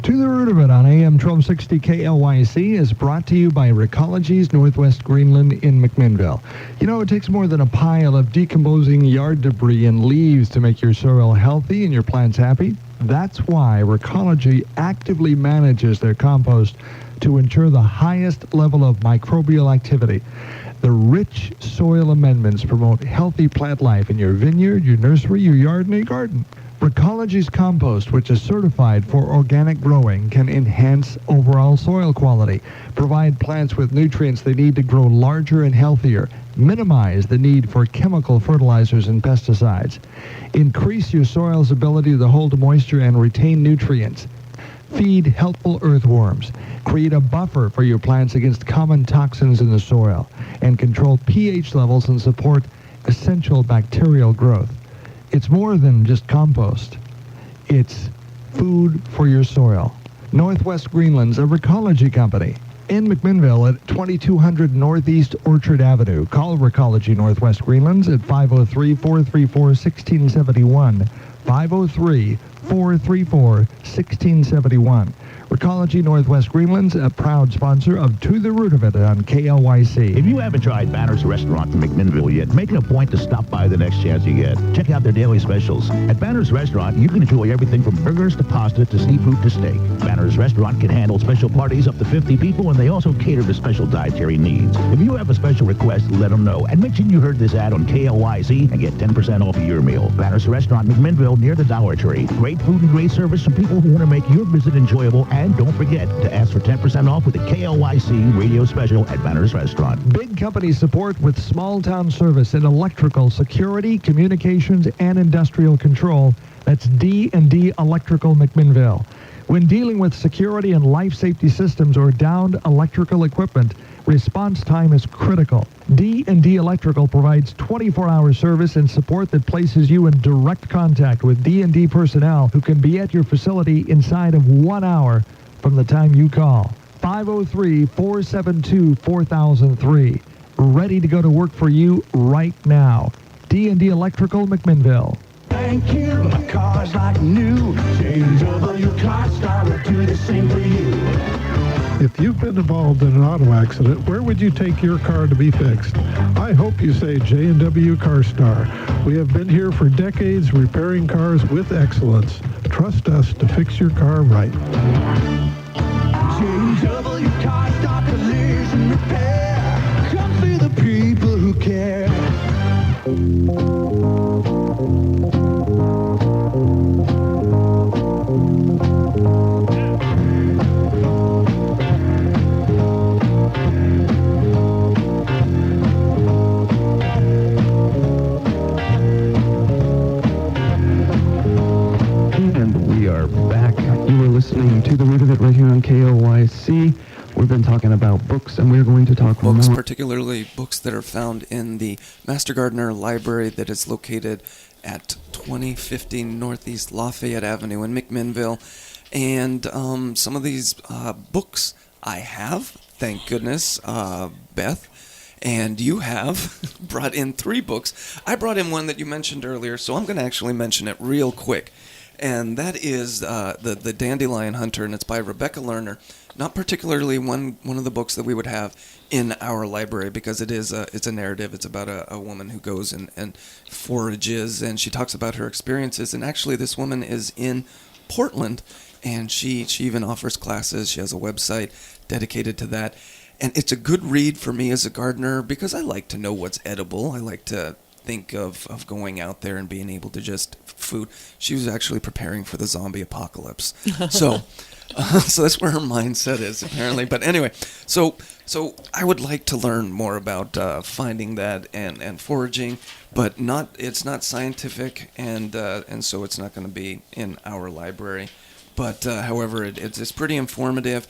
To the Root of It on AM 1260 KLYC is brought to you by Recology's Northwest Greenland in McMinnville. You know, it takes more than a pile of decomposing yard debris and leaves to make your soil healthy and your plants happy. That's why Recology actively manages their compost to ensure the highest level of microbial activity. The rich soil amendments promote healthy plant life in your vineyard, your nursery, your yard, and your garden. Recology's compost, which is certified for organic growing, can enhance overall soil quality, provide plants with nutrients they need to grow larger and healthier, minimize the need for chemical fertilizers and pesticides, increase your soil's ability to hold moisture and retain nutrients, feed helpful earthworms, create a buffer for your plants against common toxins in the soil, and control pH levels and support essential bacterial growth. It's more than just compost. It's food for your soil. Northwest Greenland's a Recology company. In McMinnville at 2200 Northeast Orchard Avenue. Call Recology Northwest Greenlands at 503-434-1671. 503-434-1671. Recology Northwest Greenland's a proud sponsor of To the Root of It on KLYC. If you haven't tried Banner's Restaurant in McMinnville yet, make it a point to stop by the next chance you get. Check out their daily specials. At Banner's Restaurant, you can enjoy everything from burgers to pasta to seafood to steak. Banner's Restaurant can handle special parties up to 50 people, and they also cater to special dietary needs. If you have a special request, let them know. And mention you heard this ad on KLYC and get 10% off of your meal. Banner's Restaurant, McMinnville, near the Dollar Tree. Great food and great service from people who want to make your visit enjoyable. And don't forget to ask for 10% off with the KLYC radio special at Banner's Restaurant. Big company support with small town service in electrical, security, communications, and industrial control. That's D&D Electrical McMinnville. When dealing with security and life safety systems or downed electrical equipment, response time is critical. D&D Electrical provides 24-hour service and support that places you in direct contact with D&D personnel who can be at your facility inside of 1 hour from the time you call. 503-472-4003. Ready to go to work for you right now. D&D Electrical McMinnville. Thank you, my car's like new. J&W CarStar will do the same for you. If you've been involved in an auto accident, where would you take your car to be fixed? I hope you say J&W CarStar. We have been here for decades repairing cars with excellence. Trust us to fix your car right. J&W CarStar Collision Repair. Come see the people who care. You were listening to The Root of It right here on KLYC. We've been talking about books, and we're going to talk books, more. particularly books that are found in the Master Gardener Library that is located at 2050 Northeast Lafayette Avenue in McMinnville. And some of these books I have, thank goodness, Beth. And you have brought in 3 books. I brought in one that you mentioned earlier, so I'm going to actually mention it real quick. And that is the Dandelion Hunter, and it's by Rebecca Lerner. Not particularly one of the books that we would have in our library, because it's a narrative. It's about a woman who goes and forages, and she talks about her experiences. And actually, this woman is in Portland, and she even offers classes. She has a website dedicated to that. And it's a good read for me as a gardener, because I like to know what's edible. I like to think of going out there and being able to just food. She was actually preparing for the zombie apocalypse. So that's where her mindset is, apparently. But anyway, so I would like to learn more about finding that and foraging, but it's not scientific, and so it's not going to be in our library. But however, it's pretty informative.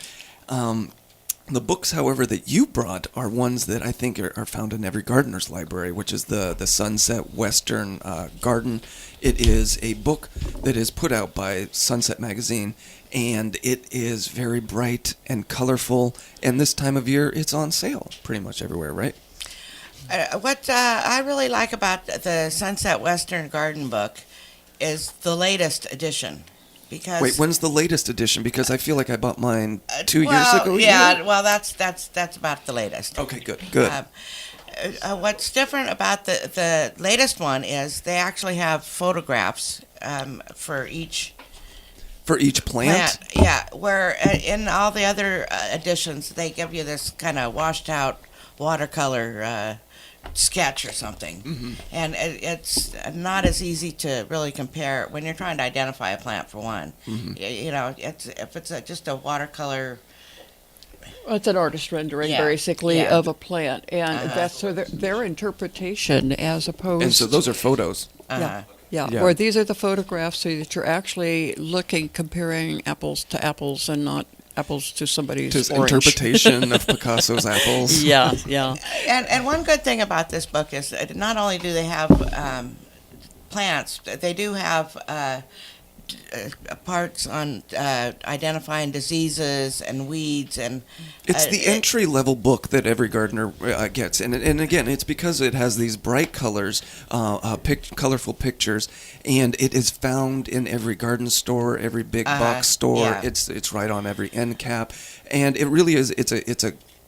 The books, however, that you brought are ones that I think are found in every gardener's library, which is the Sunset Western Garden. It is a book that is put out by Sunset Magazine, and it is very bright and colorful, and this time of year it's on sale pretty much everywhere, right? What I really like about the Sunset Western Garden book is the latest edition. because Wait, when's the latest edition? Because I feel like I bought mine 2 years well, ago. Yeah, well, that's about the latest. Okay, good, good. What's different about the latest one is they actually have photographs for each plant? Yeah, where in all the other editions they give you this kind of washed out watercolor sketch or something, and it's not as easy to really compare when you're trying to identify a plant for one. You know, if it's just a watercolor. It's an artist rendering, basically, of a plant, and that's so their interpretation as opposed. And so those are photos. Yeah. Where these are the photographs, so that you're actually comparing apples to apples, and not apples to somebody's His orange. interpretation of Picasso's apples. Yeah. And one good thing about this book is that not only do they have plants, they do have parts on identifying diseases and weeds, and it's the entry level book that every gardener gets, and again, it's because it has these bright colors, colorful pictures, and it is found in every garden store, every big box store. Yeah. It's right on every end cap, and it really is.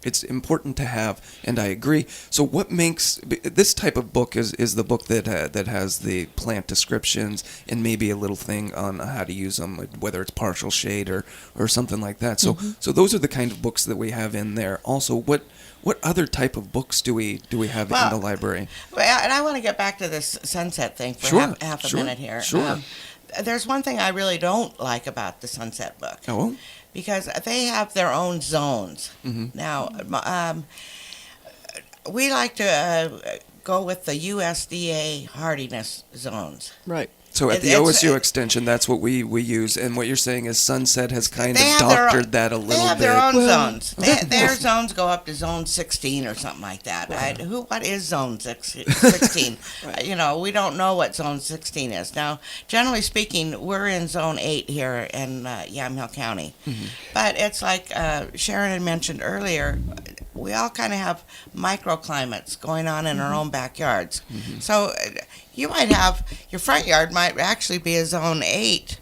It's important to have, and I agree. So what makes this type of book is the book that has the plant descriptions and maybe a little thing on how to use them, whether it's partial shade or something like that. So so those are the kind of books that we have in there. Also, what other type of books do we have in the library? Well, and I want to get back to this sunset thing for half a minute here. Sure. There's one thing I really don't like about the sunset book. Oh. Because they have their own zones. Now, we like to go with the USDA hardiness zones. Right. So at the OSU extension, that's what we use. And what you're saying is Sunset has kind of doctored that a little bit. They have their own zones. Their zones go up to zone 16 or something like that. What is zone 16? You know, we don't know what zone 16 is. Now, generally speaking, we're in zone 8 here in Yamhill County. But it's like Sharon had mentioned earlier, we all kind of have microclimates going on in our own backyards. So you might have, your front yard might actually be a zone 8,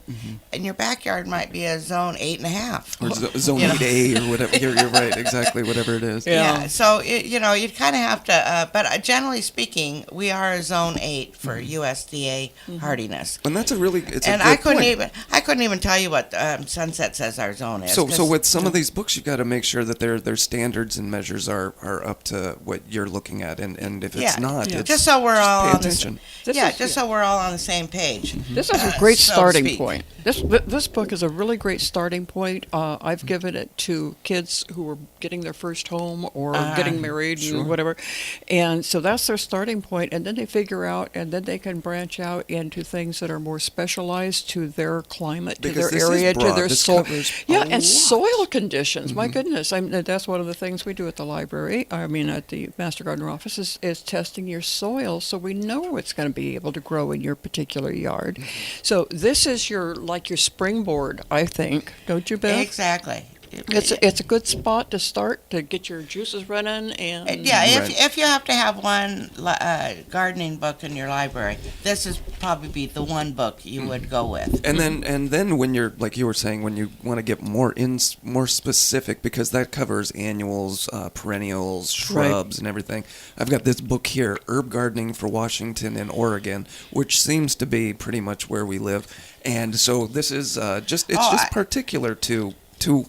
and your backyard might be a zone 8.5. Or zone 8A or whatever. You're right, exactly, whatever it is. Yeah, so, you know, you kind of have to, but generally speaking, we are a zone 8 for USDA hardiness. And that's a really, I couldn't even tell you what Sunset says our zone is. So with some of these books, you've got to make sure that their standards and measures are up to what you're looking at, and if it's not, it's just so we're all pay on attention. So we're all on the same page. This is a great starting point. This book is a really great starting point. I've given it to kids who are getting their first home or getting married and whatever, and so that's their starting point. And then they figure out, and then they can branch out into things that are more specialized to their climate, to their area, to their soil. And soil conditions. My goodness, that's one of the things we do at the library. I mean, at the Master Gardener office is testing your soil, so we know what's going to be able to grow in your particular yard. So this is your springboard, I think, don't you, Beth? Exactly. It's a good spot to start to get your juices running, and if you have to have one gardening book in your library, this is probably the one book you would go with. And then when you're, like you were saying, when you want to get more specific, because that covers annuals, perennials, shrubs, and everything. I've got this book here, Herb Gardening for Washington and Oregon, which seems to be pretty much where we live. And so this is just particular to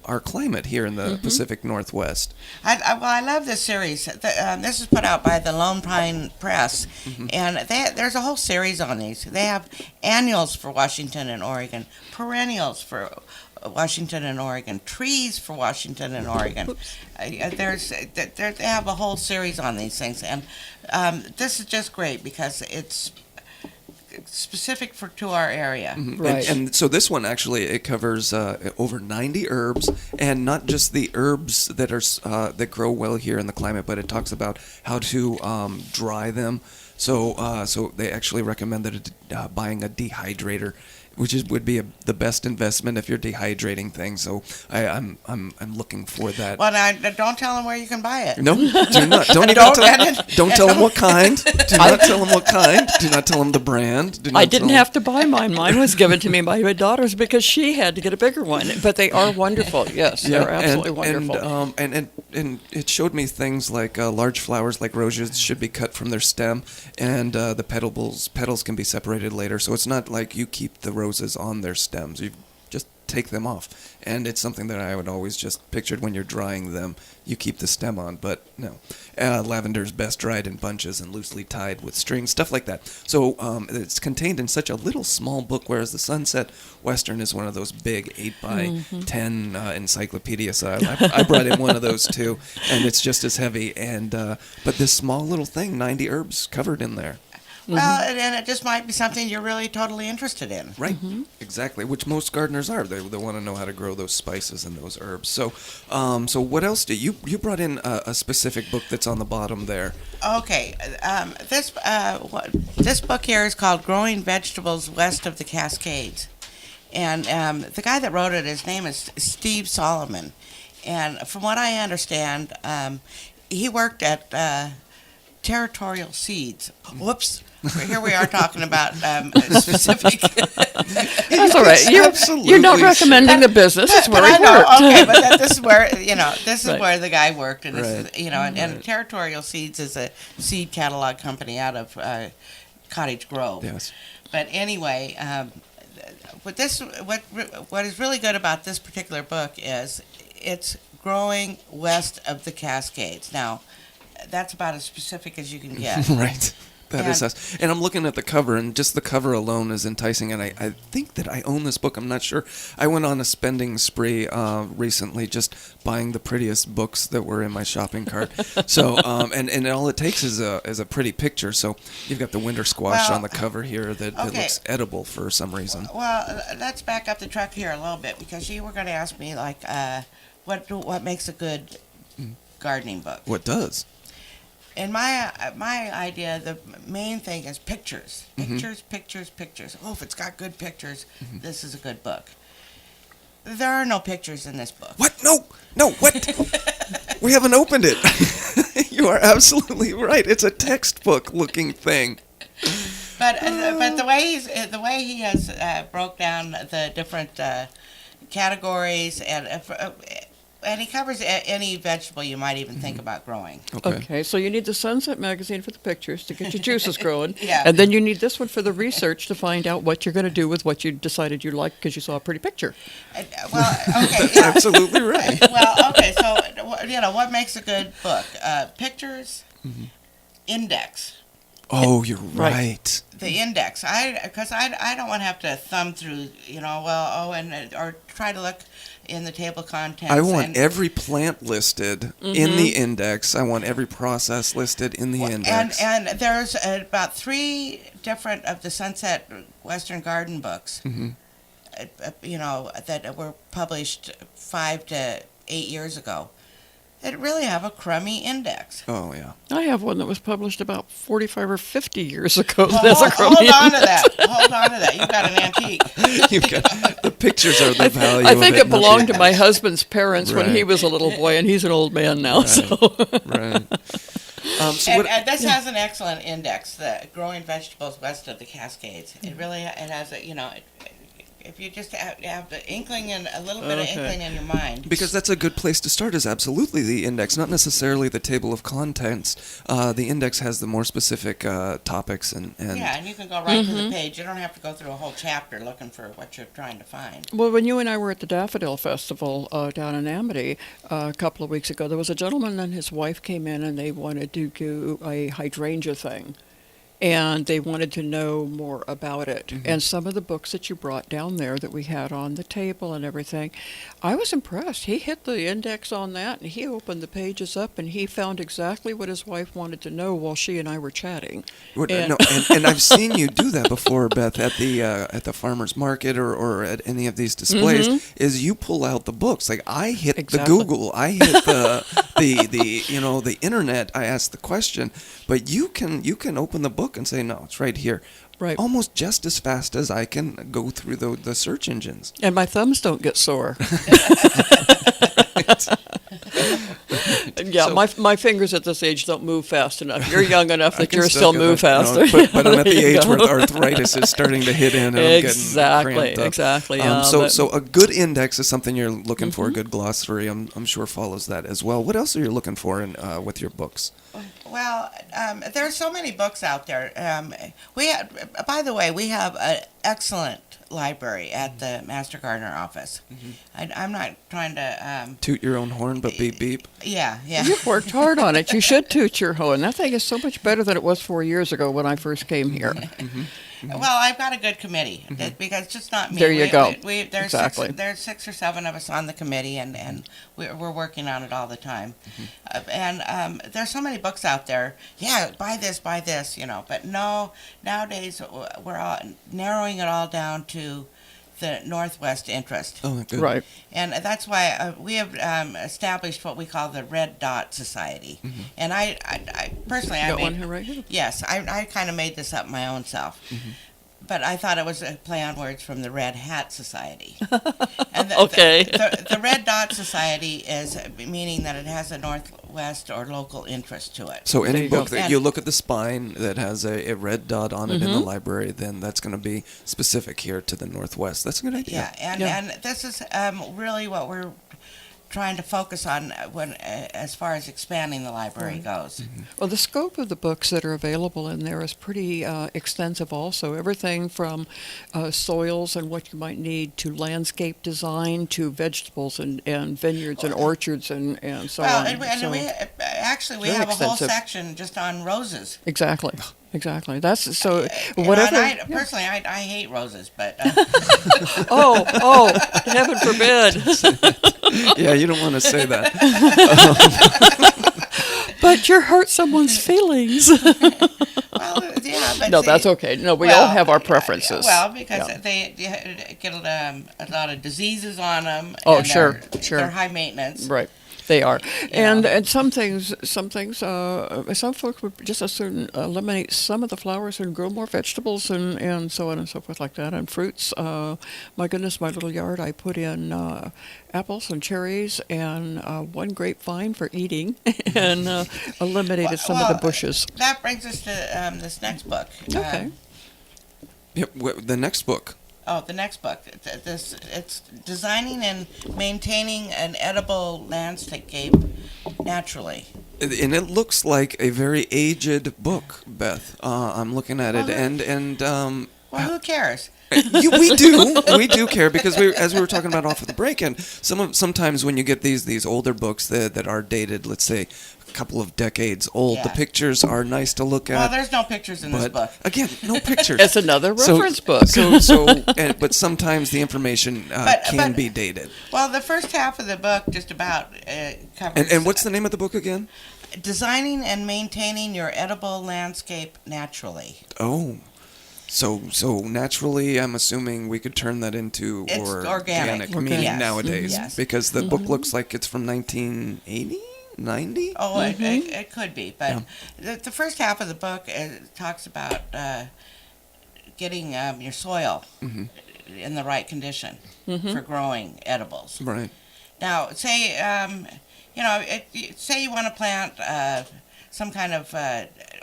our climate here in the Pacific Northwest. I love this series. This is put out by the Lone Pine Press, and there's a whole series on these. They have annuals for Washington and Oregon, perennials for Washington and Oregon, trees for Washington and Oregon. They have a whole series on these things, and this is just great because it's specific to our area. Right. And so this one actually, it covers over 90 herbs, and not just the herbs that are that grow well here in the climate, but it talks about how to dry them. So they actually recommend that buying a dehydrator, would be the best investment if you're dehydrating things. So I'm looking for that. Well, now, don't tell them where you can buy it. No, do not. Don't even don't tell them what kind. Do not tell them what kind. Do not tell them the brand. Do not I didn't tell have to buy mine. Mine was given to me by my daughters because she had to get a bigger one. But they are wonderful. Yes, they're absolutely wonderful. And it showed me things like large flowers like roses should be cut from their stem, and the petals can be separated later. So it's not like you keep the roses on their stems. You just take them off. And it's something that I would always just pictured when you're drying them. You keep the stem on, but no. Lavender's best dried in bunches and loosely tied with strings, stuff like that. So it's contained in such a little small book, whereas the Sunset Western is one of those big 8 by 10 encyclopedias. So I brought in one of those too, and it's just as heavy. And but this small little thing, 90 herbs covered in there. Well, and it just might be something you're really totally interested in. Right, exactly, which most gardeners are. They want to know how to grow those spices and those herbs. So so what else do you brought in a specific book that's on the bottom there? Okay, this book here is called Growing Vegetables West of the Cascades. And the guy that wrote it, his name is Steve Solomon. And from what I understand, he worked at Territorial Seeds. Whoops. Here we are talking about specific. That's all right. You're not recommending the business. It's where he worked. Okay, but this is where this is where the guy worked, and this is, and Territorial Seeds is a seed catalog company out of Cottage Grove. Yes. But anyway, what is really good about this particular book is it's growing west of the Cascades. Now, that's about as specific as you can get. Right. That is us. And I'm looking at the cover, and just the cover alone is enticing. And I think that I own this book. I'm not sure. I went on a spending spree recently, just buying the prettiest books that were in my shopping cart. So, and all it takes is a pretty picture. So you've got the winter squash on the cover here that looks edible for some reason. Well, let's back up the truck here a little bit, because you were going to ask me like, what makes a good gardening book? What does? In my idea, the main thing is pictures. Pictures. Oh, if it's got good pictures, this is a good book. There are no pictures in this book. What? No, what? We haven't opened it. You are absolutely right. It's a textbook-looking thing. But the way he has broke down the different categories, and he covers any vegetable you might even think about growing. Okay, so you need the Sunset magazine for the pictures to get your juices growing. Yeah. And then you need this one for the research to find out what you're going to do with what you decided you like because you saw a pretty picture. Well, okay. That's absolutely right. Well, okay, so, what makes a good book? Pictures, index. Oh, you're right. The index. Because I don't want to have to thumb through, or try to look in the table of contents. I want every plant listed in the index. I want every process listed in the index. And there's about 3 different of the Sunset Western Garden books, that were published 5 to 8 years ago, that really have a crummy index. Oh, yeah. I have one that was published about 45 or 50 years ago. Well, That's a crummy hold on to that. Hold on to that. You've got an antique. The pictures are the value I think of it belonged to my husband's parents when Right. he was a little boy, and he's an old man now. Right. So. Right. And this has an excellent index, the Growing Vegetables West of the Cascades. It really, it has a, if you just have the inkling and a little bit of inkling in your mind. Because that's a good place to start, is absolutely the index, not necessarily the table of contents. The index has the more specific topics and Yeah, and you can go right to the page. You don't have to go through a whole chapter looking for what you're trying to find. Well, when you and I were at the Daffodil Festival down in Amity a couple of weeks ago, there was a gentleman and his wife came in and they wanted to do a hydrangea thing. And they wanted to know more about it. And some of the books that you brought down there that we had on the table and everything, I was impressed. He hit the index on that, and he opened the pages up, and he found exactly what his wife wanted to know while she and I were chatting. And I've seen you do that before, Beth, at the farmer's market or at any of these displays, is you pull out the books. Like, I hit the Google, I hit the the internet, I ask the question, but you can open the book and say, no, it's right here. Right. Almost just as fast as I can go through the search engines. And my thumbs don't get sore. Yeah, my fingers at this age don't move fast enough. You're young enough that you're still move faster. But I'm at the age where arthritis is starting to hit in, and I'm getting cramped up. Exactly. So a good index is something you're looking for. A good glossary, I'm sure, follows that as well. What else are you looking for with your books? Well, there are so many books out there. By the way, we have an excellent library at the Master Gardener office. I'm not trying to toot your own horn, but beep beep. Yeah. You've worked hard on it. You should toot your horn. That thing is so much better than it was 4 years ago when I first came here. Well, I've got a good committee because it's just not me. There you go. There's Exactly. There's 6 or 7 of us on the committee, and we're working on it all the time. And there's so many books out there. Yeah, buy this, But no, nowadays we're all narrowing it all down to the Northwest interest. Oh, good. Right. And that's why we have established what we call the Red Dot Society. And I personally, You got one here right here? Yes, I kind of made this up my own self. But I thought it was a play on words from the Red Hat Society. And Okay. The Red Dot Society is meaning that it has a Northwest or local interest to it. So any book that you look at the spine that has a red dot on it in the library, then that's going to be specific here to the Northwest. That's a good idea. Yeah, and this is really what we're trying to focus on as far as expanding the library goes. Well, the scope of the books that are available in there is pretty extensive also. Everything from soils and what you might need to landscape design to vegetables and vineyards and orchards and so on. And we have a whole section just on roses. Exactly. That's so. Whatever. Personally, I hate roses, but. Oh, heaven forbid. Yeah, you don't want to say that. But you hurt someone's feelings. But no, that's okay. No, we all have our preferences. Well, because they get a lot of diseases on them. Oh, and sure. They're high maintenance. Right. They are, and some things, some folks would just as soon eliminate some of the flowers and grow more vegetables and so on and so forth like that, and fruits. My goodness, my little yard, I put in apples and cherries and one grapevine for eating, and eliminated some of the bushes. That brings us to this next book. Okay. The next book. Oh, the next book. It's designing and maintaining an edible landscape naturally. And it looks like a very aged book, Beth. I'm looking at it, and well, who cares? we do care, because as we were talking about off of the break, and sometimes when you get these older books that are dated, let's say a couple of decades old, the pictures are nice to look at. Well, there's no pictures in this book. Again, no pictures. It's another reference book. But sometimes the information can be dated. Well, the first half of the book just about covers. And what's the name of the book again? Designing and maintaining your edible landscape naturally. Oh. So naturally, I'm assuming we could turn that into organic meaning nowadays, because the book looks like it's from 1980, 90. Oh, it could be, but the first half of the book talks about getting your soil in the right condition for growing edibles. Right. Now, say say you want to plant some kind of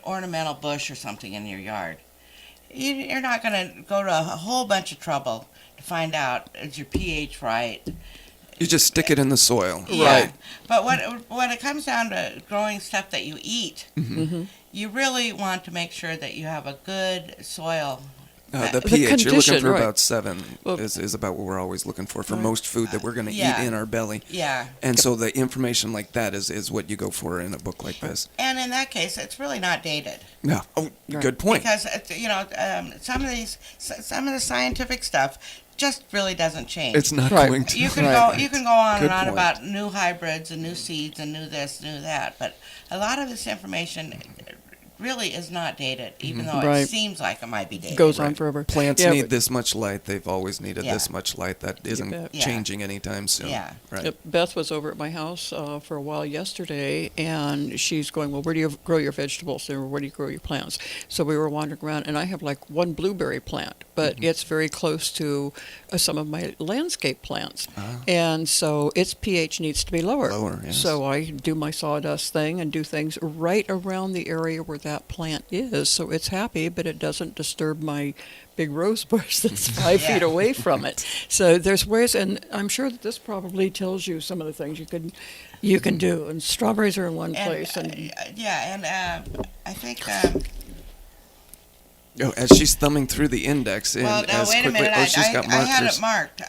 ornamental bush or something in your yard. You're not going to go to a whole bunch of trouble to find out is your pH right. You just stick it in the soil. Yeah. Right. But when it comes down to growing stuff that you eat, you really want to make sure that you have a good soil. The pH, you're looking for about 7 is about what we're always looking for most food that we're going to eat in our belly. Yeah. And so the information like that is what you go for in a book like this. And in that case, it's really not dated. No. Oh, good point. Because some of the scientific stuff just really doesn't change. It's not going to. You can go on and on about new hybrids and new seeds and new this, new that, but a lot of this information really is not dated, even though Right. it seems like it might be dated. Goes on forever. Plants Yeah, need but- this much light. They've always needed Yeah. this much light. That isn't bet. Yeah. changing anytime soon. Yeah. Right. Yep, Beth was over at my house for a while yesterday, and she's going, well, where do you grow your vegetables? Or where do you grow your plants? So we were wandering around, and I have like one blueberry plant, but it's very close to some of my landscape plants. And so its pH needs to be lower. Lower, yes. So I do my sawdust thing and do things right around the area where that plant is, so it's happy, but it doesn't disturb my big rose bush that's 5 feet away from it. So there's ways, and I'm sure that this probably tells you some of the things you can do. And strawberries are in one place, and I think. Oh, as she's thumbing through the index, and Well, now as wait a quickly, minute. she's got I had markers. it marked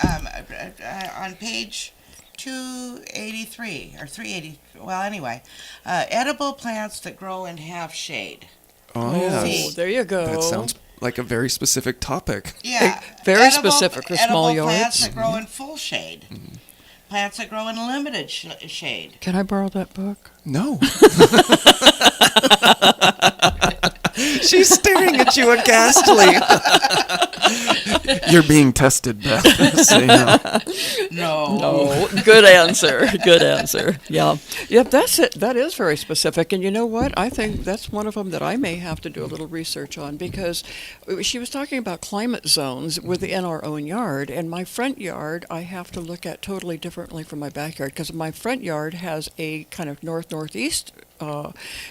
on page 283 or 380. Well, anyway, edible plants that grow in half shade. Oh, yes. there you go. That sounds like a very specific topic. Yeah, very specific for small edible plants yards. that grow in full shade. Plants that grow in limited shade. Can I borrow that book? No. She's staring at you aghastly. You're being tested, Beth. So, you know. No. Good answer. Good answer. Yeah. Yep, that's it. That is very specific. And you know what? I think that's one of them that I may have to do a little research on, because she was talking about climate zones within our own yard. And my front yard, I have to look at totally differently from my backyard, because my front yard has a kind of north-northeast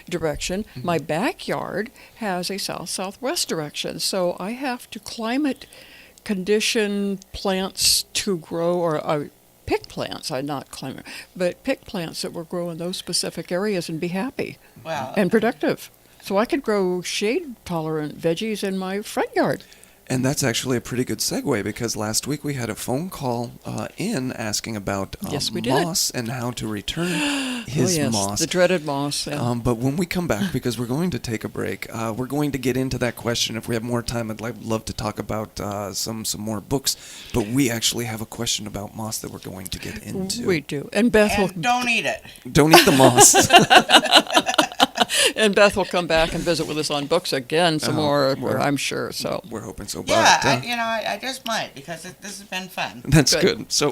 direction. My backyard has a south-southwest direction. So I have to climate condition plants to grow, or pick plants, not climate, but pick plants that will grow in those specific areas and be happy and productive. So I could grow shade-tolerant veggies in my front yard. And that's actually a pretty good segue, because last week we had a phone call in asking about Yes, we did. moss and how to return his moss. The dreaded moss. Yeah. But when we come back, because we're going to take a break, we're going to get into that question. If we have more time, I'd love to talk about some more books. But we actually have a question about moss that we're going to get into. We do. And Beth will... Don't eat it. Don't eat the moss. And Beth will come back and visit with us on books again some more, I'm sure. So we're hoping so. Yeah, But, I just might, because this has been fun. That's good. So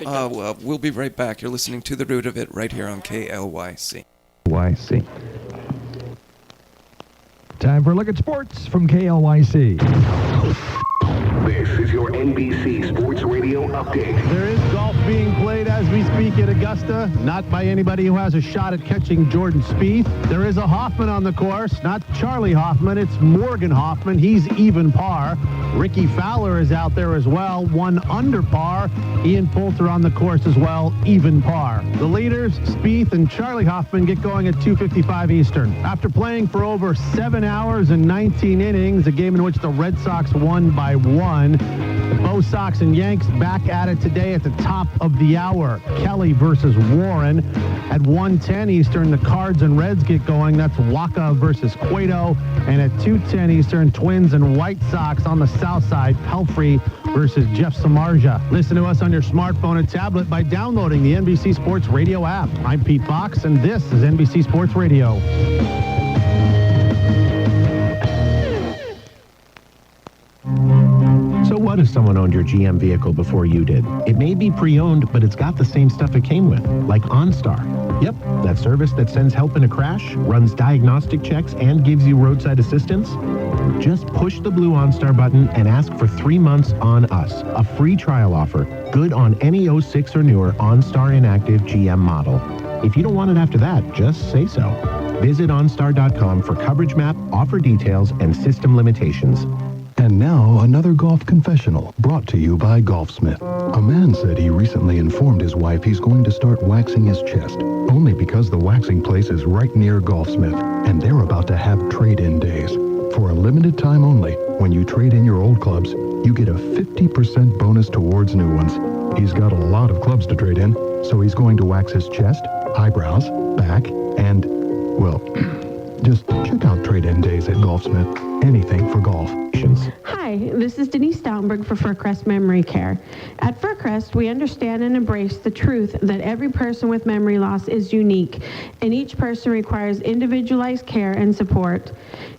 we'll be right back. You're listening to The Root of It right here on KLYC. KLYC. Time for a look at sports from KLYC. This is your NBC Sports Radio update. There is golf being played as we speak at Augusta, not by anybody who has a shot at catching Jordan Spieth. There is a Hoffman on the course, not Charlie Hoffman, it's Morgan Hoffman. He's even par. Ricky Fowler is out there as well, 1 under par. Ian Poulter on the course as well, even par. The leaders, Spieth and Charlie Hoffman, get going at 2:55 Eastern. After playing for over 7 hours and 19 innings, a game in which the Red Sox won by 1. The Bo Sox and Yanks back at it today at the top of the hour. Kelly versus Warren. At 1:10 Eastern, the Cards and Reds get going. That's Waka versus Cueto. And at 2:10 Eastern, Twins and White Sox on the south side. Pelfrey versus Jeff Samardzija. Listen to us on your smartphone and tablet by downloading the NBC Sports Radio app. I'm Pete Fox, and this is NBC Sports Radio. So what if someone owned your GM vehicle before you did? It may be pre-owned, but it's got the same stuff it came with, like OnStar. Yep, that service that sends help in a crash, runs diagnostic checks, and gives you roadside assistance. Just push the blue OnStar button and ask for 3 months on us. A free trial offer, good on any 06 or newer OnStar inactive GM model. If you don't want it after that, just say so. Visit OnStar.com for coverage map, offer details, and system limitations. And now, another golf confessional brought to you by Golfsmith. A man said he recently informed his wife he's going to start waxing his chest, only because the waxing place is right near Golfsmith, and they're about to have trade-in days. For a limited time only, when you trade in your old clubs, you get a 50% bonus towards new ones. He's got a lot of clubs to trade in, so he's going to wax his chest, eyebrows, back, and, well, just check out trade-in days at Golfsmith. Anything for golf. Hi, Hi, this is Denise Stounberg for Furcrest Memory Care. At Furcrest, we understand and embrace the truth that every person with memory loss is unique, and each person requires individualized care and support.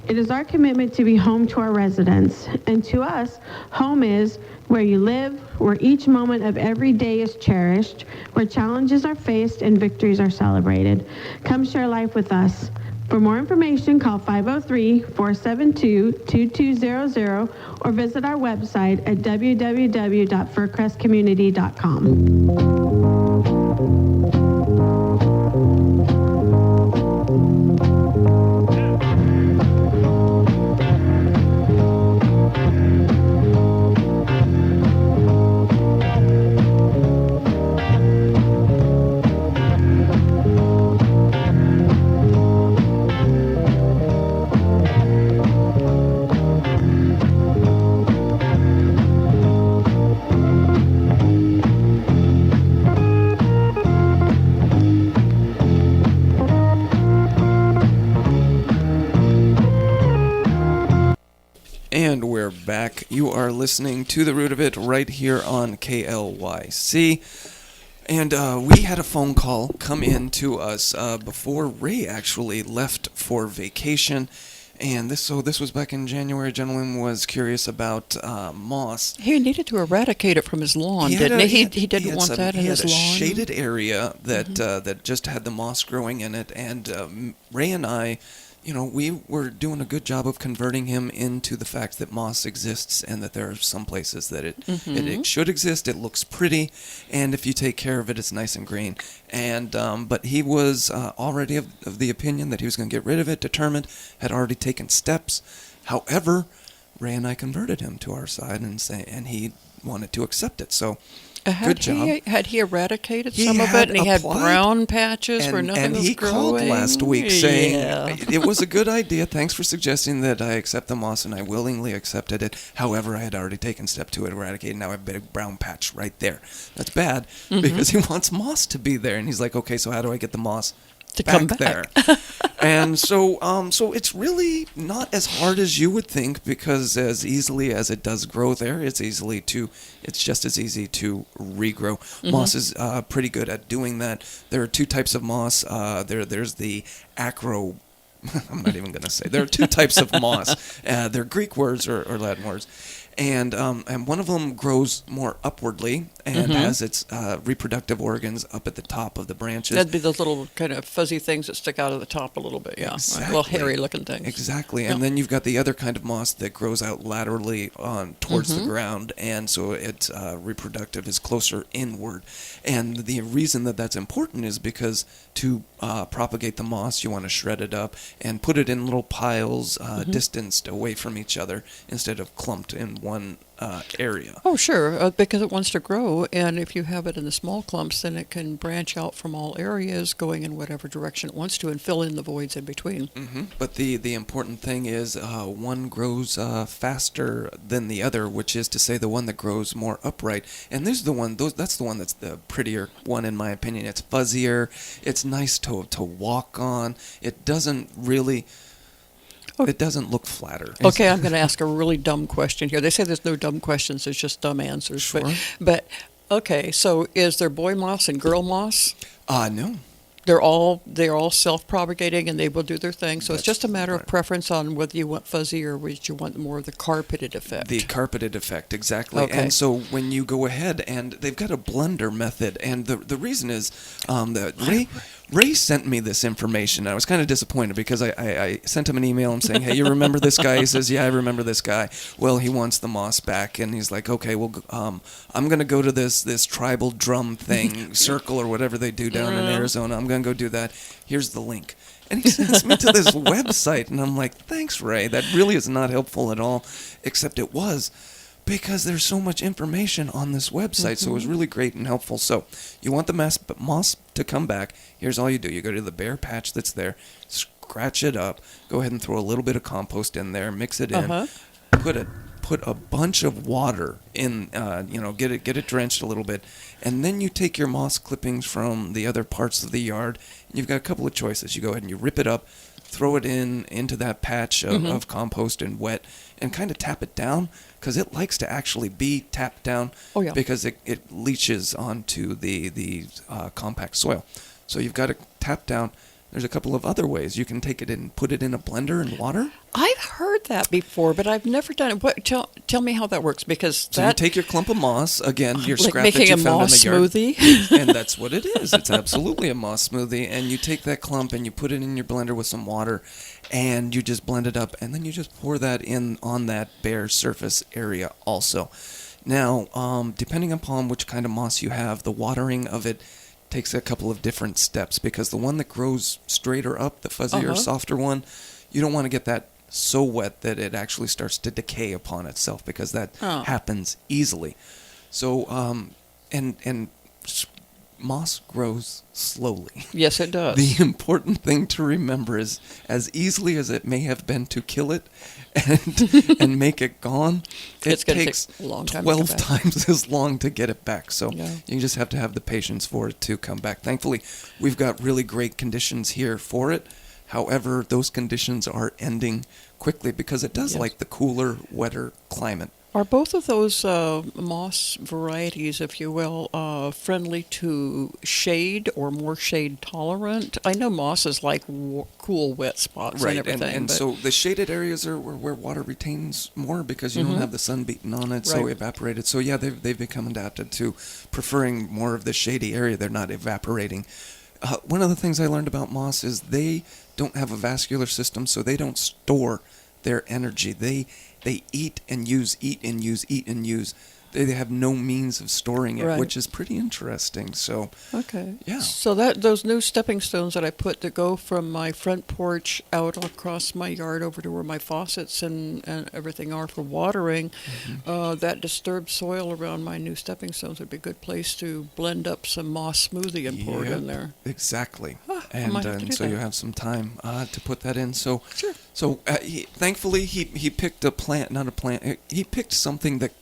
It is our commitment to be home to our residents, and to us, home is where you live, where each moment of every day is cherished, where challenges are faced and victories are celebrated. Come share life with us. For more information, call 503-472-2200 or visit our website at www.furcrestcommunity.com. And we're back. You are listening to The Root of It right here on KLYC. And we had a phone call come in to us before Ray actually left for vacation. And this was back in January. A gentleman was curious about moss. He needed to eradicate it from his lawn, didn't he? He didn't want that in his lawn. He had a shaded area that that just had the moss growing in it. And Ray and I, we were doing a good job of converting him into the fact that moss exists and that there are some places that it should exist. It looks pretty, and if you take care of it, it's nice and green. And but he was already of the opinion that he was going to get rid of it, determined, had already taken steps. However, Ray and I converted him to our side and he wanted to accept it. So. Good job. Had he eradicated some of it, and he had brown patches where nothing was growing? And he called last week saying, it was a good idea. Thanks for suggesting that I accept the moss, and I willingly accepted it. However, I had already taken step to eradicate, and now I have a big brown patch right there. That's bad, because he wants moss to be there. And he's like, okay, so how do I get the moss to come back there? And so it's really not as hard as you would think, because as easily as it does grow there, it's just as easy to regrow. Moss is pretty good at doing that. There are two types of moss. There's the acro. I'm not even going to say. There are two types of moss. They're Greek words or Latin words. And one of them grows more upwardly and has its reproductive organs up at the top of the branches. That'd be those little kind of fuzzy things that stick out of the top a little bit, yeah. Exactly. Like little hairy-looking things. Exactly. And then you've got the other kind of moss that grows out laterally towards the ground, and so its reproductive is closer inward. And the reason that that's important is because to propagate the moss, you want to shred it up and put it in little piles distanced away from each other instead of clumped in one area. Oh, sure, because it wants to grow, and if you have it in the small clumps, then it can branch out from all areas, going in whatever direction it wants to, and fill in the voids in between. But the important thing is one grows faster than the other, which is to say the one that grows more upright. And that's the one that's the prettier one, in my opinion. It's fuzzier. It's nice to walk on. It doesn't really... It doesn't look flatter. Okay, I'm going to ask a really dumb question here. They say there's no dumb questions, there's just dumb answers. Sure. But okay, so is there boy moss and girl moss? No. They're all self-propagating, and they will do their thing. So it's just a matter of preference on whether you want fuzzy or whether you want more of the carpeted effect. The carpeted effect, exactly. Okay. And so when you go ahead, and they've got a blender method, and the reason is that Ray sent me this information. I was kind of disappointed because I sent him an email. I'm saying, hey, you remember this guy? He says, yeah, I remember this guy. Well, he wants the moss back, and he's like, okay, well, I'm going to go to this tribal drum thing, circle or whatever they do down in Arizona. I'm going to go do that. Here's the link. And he sends me to this website, and I'm like, thanks, Ray. That really is not helpful at all, except it was, because there's so much information on this website, so it was really great and helpful. So you want the moss to come back, here's all you do. You go to the bare patch that's there, scratch it up, go ahead and throw a little bit of compost in there, mix it in, put a bunch of water in, get it drenched a little bit, and then you take your moss clippings from the other parts of the yard, and you've got a couple of choices. You go ahead and you rip it up, throw it into that patch of compost and wet, and kind of tap it down, because it likes to actually be tapped down. Oh, yeah. Because it leaches onto the compact soil. So you've got to tap down. There's a couple of other ways. You can take it and put it in a blender and water. I've heard that before, but I've never done it. What, tell me how that works, because So you take your clump of moss, again, your like scrap that making you a found in moss the yard. smoothie? And that's what it is. It's absolutely a moss smoothie. And you take that clump and you put it in your blender with some water, and you just blend it up, and then you just pour that in on that bare surface area also. Now, depending upon which kind of moss you have, the watering of it takes a couple of different steps, because the one that grows straighter up, the fuzzier, softer one, you don't want to get that so wet that it actually starts to decay upon itself, because that happens easily. So, and moss grows slowly. Yes, it does. The important thing to remember is, as easily as it may have been to kill it and make it gone, it takes a long time 12 times as long to get it back. So you just have to have the patience for it to come back. Thankfully, we've got really great conditions here for it. However, those conditions are ending quickly, because it does like the cooler, wetter climate. Are both of those moss varieties, if you will, friendly to shade or more shade tolerant? I know moss is like cool, wet spots and everything. And so the shaded areas are where water retains more, because you don't have the sun beating on it, so evaporated. So yeah, they've become adapted to preferring more of the shady area. They're not evaporating. One of the things I learned about moss is they don't have a vascular system, so they don't store their energy. They eat and use, eat and use, eat and use. They have no means of storing it, which is pretty interesting. So, yeah. So those new stepping stones that I put that go from my front porch out across my yard over to where my faucets and everything are for watering, that disturbed soil around my new stepping stones would be a good place to blend up some moss smoothie and pour it in there. Exactly. And so you have some time to put that in. So, thankfully, he picked a plant, not a plant. He picked something that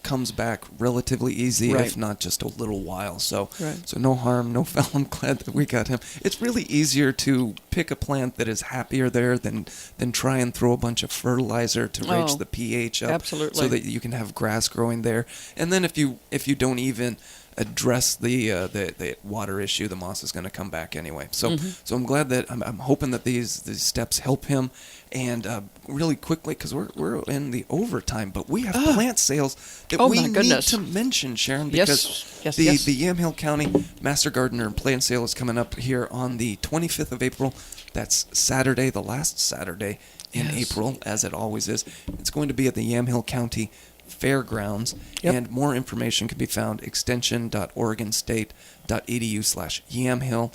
comes back relatively easy, if not just a little while. So, so no harm, no foul. I'm glad that we got him. It's really easier to pick a plant that is happier there than try and throw a bunch of fertilizer to raise the pH up, so that you can have grass growing there. And then if you don't even address the water issue, the moss is going to come back anyway. So so I'm glad that I'm hoping that these steps help him. And really quickly, because we're in the overtime, but we have plant sales that we need to mention, Sharon, because the Yamhill County Master Gardener plant sale is coming up here on the 25th of April. That's Saturday, the last Saturday in April, as it always is. It's going to be at the Yamhill County Fairgrounds, and more information can be found extension.oregonstate.edu/Yamhill.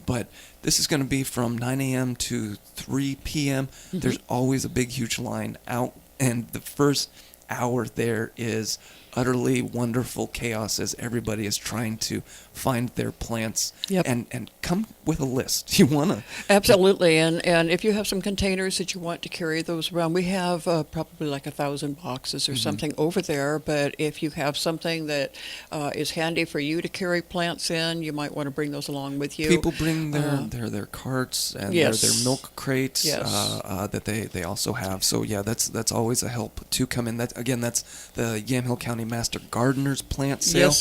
But this is going to be from 9 a.m. to 3 p.m. There's always a big, huge line out, and the first hour there is utterly wonderful chaos as everybody is trying to find their plants and come with a list. You want to... Absolutely, and if you have some containers that you want to carry those around, we have probably like 1,000 boxes or something over there, but if you have something that is handy for you to carry plants in, you might want to bring those along with you. People bring their carts and their milk crates that they also have. So yeah, that's always a help to come in. That's the Yamhill County Master Gardeners plant sale.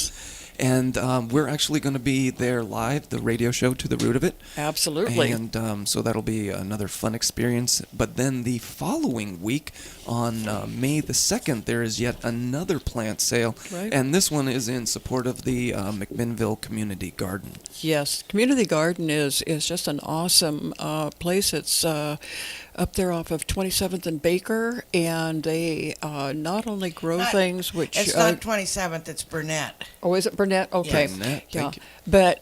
And we're actually going to be there live, the radio show To the Root of It. Absolutely. And so that'll be another fun experience. But then the following week, on May the 2nd, there is yet another plant sale. And this one is in support of the McMinnville Community Garden. Yes, Community Garden is just an awesome place. It's up there off of 27th and Baker, and they not only grow things which... It's not 27th, it's Burnett. Oh, is it Burnett? Okay. Yes. Burnett, thank you. But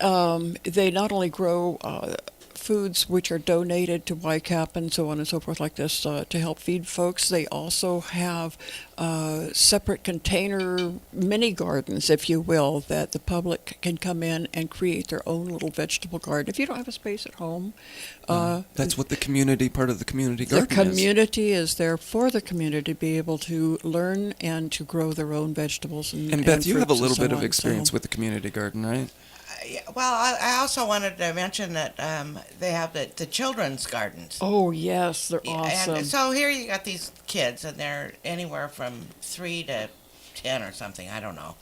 they not only grow foods which are donated to YCAP and so on and so forth like this to help feed folks. They also have separate container mini gardens, if you will, that the public can come in and create their own little vegetable garden. If you don't have a space at home. That's what the community, part of the community garden is. Their community is there for the community to be able to learn and to grow their own vegetables and Beth, you have a fruits little and bit so of on, experience so. with the community garden, right? Well, I also wanted to mention that they have the children's gardens. Oh, yes, they're awesome. And so here you got these kids, and they're anywhere from 3 to 10 or something, I don't know.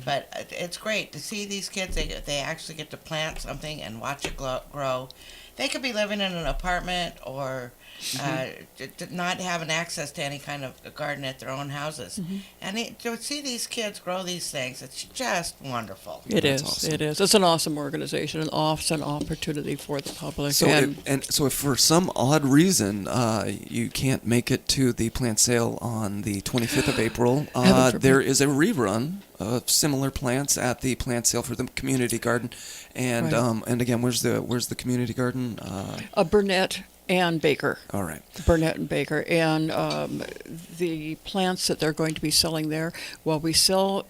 But it's great to see these kids. They actually get to plant something and watch it grow. They could be living in an apartment or not having access to any kind of garden at their own houses. And to see these kids grow these things, it's just wonderful. It is. Awesome. It is. It's an awesome organization, an awesome opportunity for the public. So, if for some odd reason you can't make it to the plant sale on the 25th of April, there is a rerun of similar plants at the plant sale for the community garden. And and again, where's the community garden? Burnett and Baker. All right. Burnett and Baker. And the plants that they're going to be selling there, well, we sell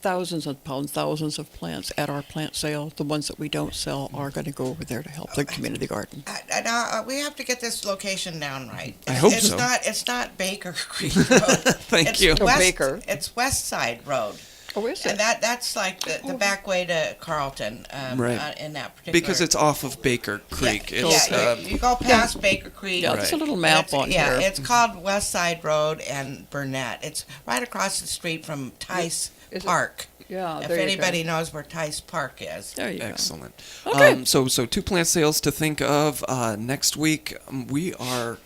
thousands of plants at our plant sale. The ones that we don't sell are going to go over there to help the community garden. Now we have to get this location down right. I hope so. It's not Baker Creek Road. Thank you. Baker. It's West Side Road. Oh, is it? And that's like the back way to Carlton, right. In that particular. Because it's off of Baker Creek. You go past Baker Creek. Yeah, there's a little map on here. Yeah, it's called West Side Road and Burnett. It's right across the street from Tice Park. Yeah, if there you anybody go. knows where Tice Park is. There you Excellent. go. Okay. So 2 plant sales to think of. Next week, we're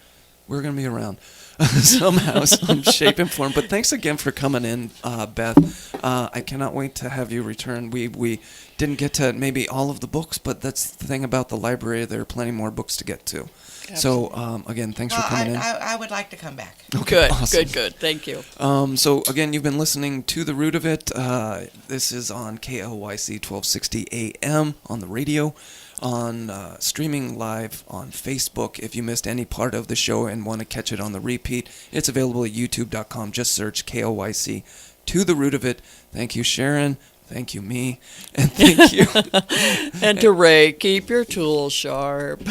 going to be around. Somehow, some shape and form. But thanks again for coming in, Beth. I cannot wait to have you return. We didn't get to maybe all of the books, but that's the thing about the library. There are plenty more books to get to. Absolutely. So, again, thanks for coming in. I would like to come back. Okay, good, awesome. good. Thank you. So, again, you've been listening to The Root of It. This is on KLYC 1260 AM on the radio. On streaming live on Facebook. If you missed any part of the show and want to catch it on the repeat, it's available at youtube.com. Just search KLYC To The Root of It. Thank you, Sharon. Thank you, me. And thank you. And to Ray, keep your tools sharp.